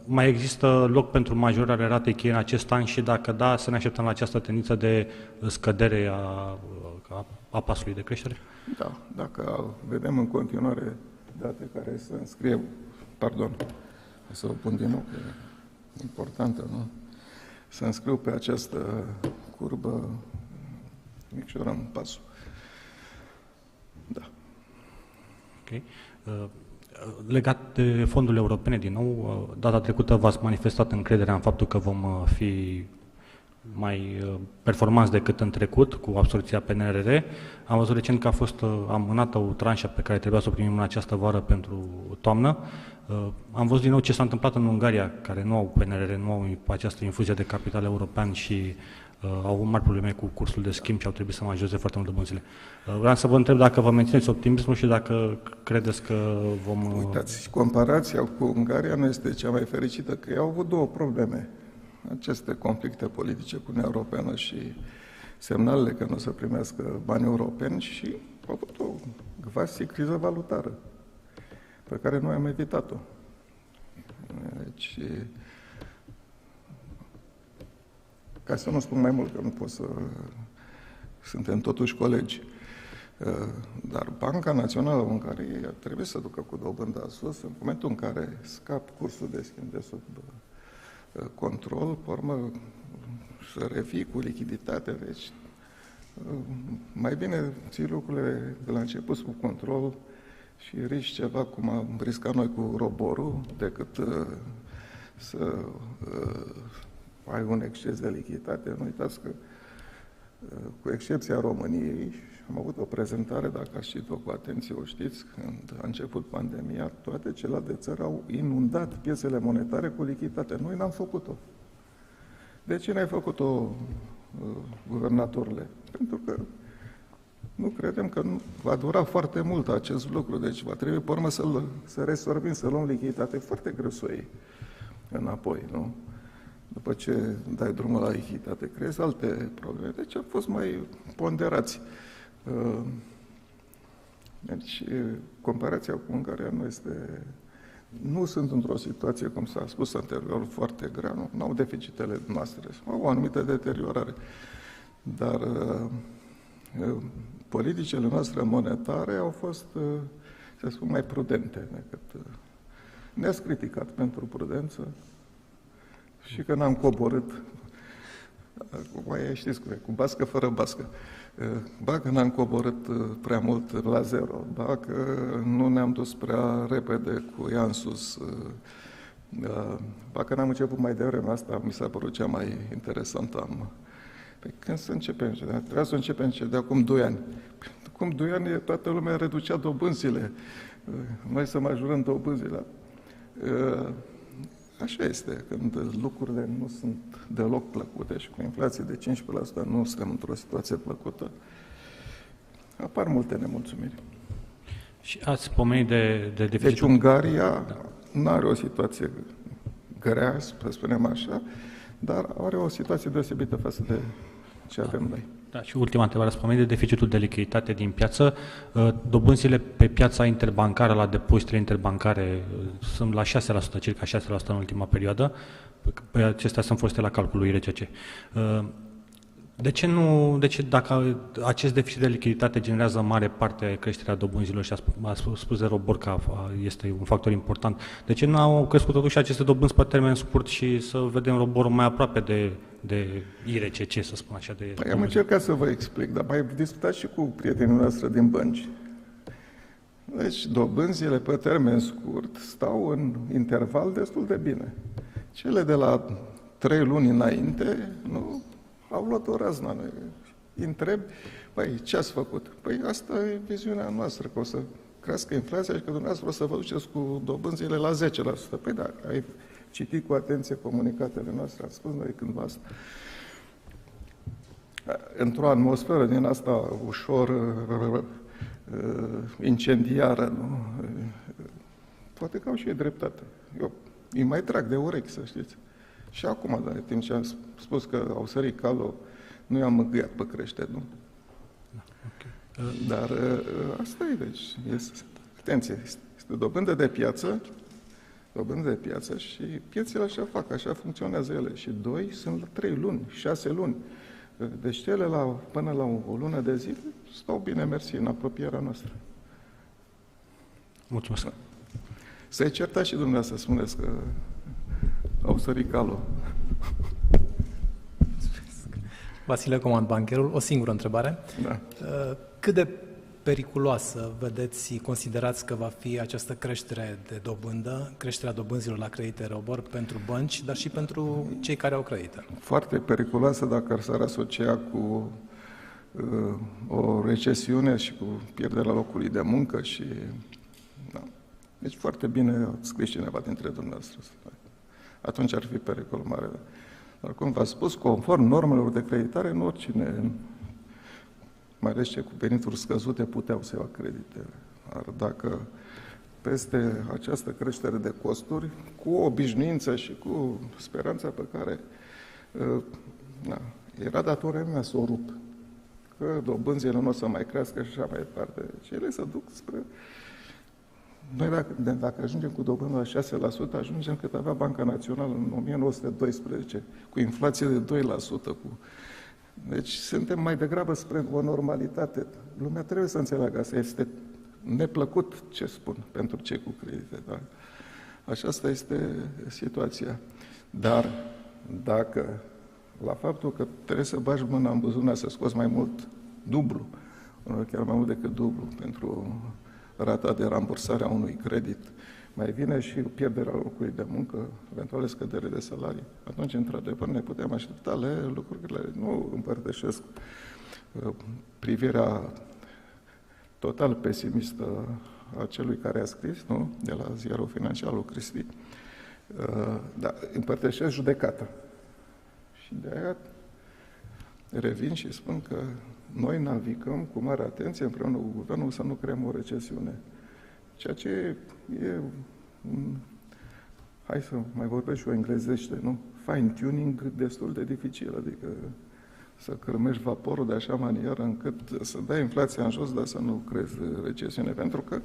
Mai există loc pentru majorarea ratei cheie în acest an și dacă da, să ne așteptăm la această tendință de scădere a pasului de creștere? Da, dacă vedem în continuare date care se înscrie, să o pun din nou, că e importantă, nu? Se înscriu pe această curbă, micșorăm pasul. Da. Ok. Legat de fondurile europene, din nou, data trecută v-ați manifestat încrederea în faptul că vom fi mai performanți decât în trecut cu absorbția PNRR. Am văzut recent că a fost amânată o tranșă pe care trebuia să o primim în această vară pentru toamnă. Am văzut din nou ce s-a întâmplat în Ungaria, care nu au PNRR, nu au această infuzie de capital european și au mari probleme cu cursul de schimb și au trebuit să majoreze foarte mult dobânzile. Vreau să vă întreb dacă vă mențineți optimismul și dacă credeți că vom... Uitați, comparația cu Ungaria nu este cea mai fericită, că ei au avut două probleme. Aceste conflicte politice cu Uniunea Europeană și semnalele că nu o să primească bani europeni și au avut o gvasi criză valutară, pe care noi am evitat-o. Deci, ca să nu spun mai mult, că nu pot să... Suntem totuși colegi. Dar Banca Națională a Ungariei trebuie să ducă cu dobânda sus în momentul în care scap cursul de schimb de sub control, pe urmă să revii cu lichiditate. Deci, mai bine ții lucrurile de la început sub control și riști ceva cum am riscat noi cu roborul, decât să ai un exces de lichiditate. Nu uitați că, cu excepția României, am avut o prezentare, dacă ați citit-o cu atenție, o știți, când a început pandemia, toate celelalte țări au inundat piețele monetare cu lichiditate. Noi n-am făcut-o. De ce n-ai făcut-o, guvernatorule? Pentru că nu credem că va dura foarte mult acest lucru. Deci va trebui, pe urmă, să resorbim, să luăm lichiditate. Foarte greu să o iei înapoi, nu? După ce dai drumul la lichiditate, creezi alte probleme. Deci am fost mai ponderați. Deci, comparația cu Ungaria nu este... Nu sunt într-o situație, cum s-a spus anterior, foarte grea, nu au deficitele noastre, au o anumită deteriorare. Dar politicile noastre monetare au fost, să spun, mai prudente decât... Ne-ați criticat pentru prudență și că n-am coborât, știți cum e, cu bască fără bască. Ba că n-am coborât prea mult la zero, ba că nu ne-am dus prea repede cu ea în sus. Dacă n-am început mai devreme, asta mi s-a părut cea mai interesantă. Păi când să începem? Trebuia să începem de acum 2 ani. Acum 2 ani toată lumea reducea dobânzile. Noi să majorăm dobânzile. Așa este, când lucrurile nu sunt deloc plăcute și cu inflație de 15% nu suntem într-o situație plăcută, apar multe nemulțumiri. Și ați pomenit de deficit. Deci Ungaria nu are o situație grea, să spunem așa, dar are o situație deosebită față de ce avem noi. Da, și ultima întrebare, ați pomenit de deficitul de lichiditate din piață. Dobânzile pe piața interbancară, la depozitele interbancare, sunt la 6%, circa 6% în ultima perioadă. Acestea sunt folosite la calculul IRCC. De ce dacă acest deficit de lichiditate generează mare parte a creșterea dobânzilor și a spus de Robor că este un factor important, de ce nu au crescut totuși aceste dobânzi pe termen scurt și să vedem Roborul mai aproape de IRCC, să spun așa? Păi am încercat să vă explic, dar mai discutați și cu prietenii noastre din bănci. Deci dobânzile pe termen scurt stau în interval destul de bine. Cele de la 3 luni înainte, nu, au luat o razna. Îi întreb, păi ce ați făcut? Păi asta e viziunea noastră, că o să crească inflația și că dumneavoastră o să vă duceți cu dobânzile la 10%. Păi da, ai citit cu atenție comunicatele noastre, am spus noi cândva asta. Într-o atmosferă din asta ușor incendiară, nu? Poate că au și ei dreptate. Eu îi mai trag de urechi, să știți. Și acum, dar în timp ce am spus că au sărit calul, nu i-am mângâiat pe creștere, nu? Okay. Dar asta e, deci, atenție, este dobândă de piață și piețele așa fac, așa funcționează ele. Și 2 sunt la 3 luni, 6 luni. Deci cele până la o lună de zile stau bine, mersi, în apropierea noastră. Mulțumesc. Să-i certați și dumneavoastră, spuneți că au sărit calul. Vasile Comand, bancherul. O singură întrebare. Da. Cât de periculoasă vedeți, considerați că va fi această creștere de dobândă, creșterea dobânzilor la credite Robor pentru bănci, dar și pentru cei care au credite? Foarte periculoasă dacă s-ar asocia cu o recesiune și cu pierderea locului de muncă și... Da. Deci foarte bine a scris cineva dintre dumneavoastră. Atunci ar fi pericol mare. Dar cum v-am spus, conform normelor de creditare, nu oricine, mai ales cei cu venituri scăzute, puteau să ia creditele. Dar dacă peste această creștere de costuri, cu obișnuință și cu speranța pe care era datoria mea să o rup, că dobânzile nu o să mai crească și așa mai departe. Deci ele se duc spre... Noi dacă ajungem cu dobândă la 6%, ajungem cât avea Banca Națională în 1912, cu inflație de 2%. Deci suntem mai degrabă spre o normalitate. Lumea trebuie să înțeleagă asta. Este neplăcut ce spun pentru cei cu credite. Da? Așa asta este situația. Dar dacă la faptul că trebuie să bagi mâna în buzunar să scoți mai mult, dublu, chiar mai mult decât dublu, pentru rata de rambursare a unui credit, mai vine și pierderea locului de muncă, eventuale scădere de salarii, atunci, într-adevăr, ne putem aștepta la lucrurile. Nu împărtășesc privirea total pesimistă a celui care a scris, nu? De la ziarul financiar lui Cristi, dar împărtășesc judecata. Și de aia revin și spun că noi navigăm cu mare atenție împreună cu guvernul să nu creăm o recesiune. Ceea ce e hai să mai vorbesc și o englezește, nu? Fine-tuning destul de dificil, adică să cârmești vaporul de așa manieră încât să dai inflația în jos, dar să nu creezi recesiune, pentru că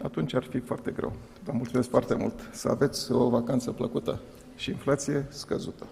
atunci ar fi foarte greu. Vă mulțumesc foarte mult. Să aveți o vacanță plăcută și inflație scăzută.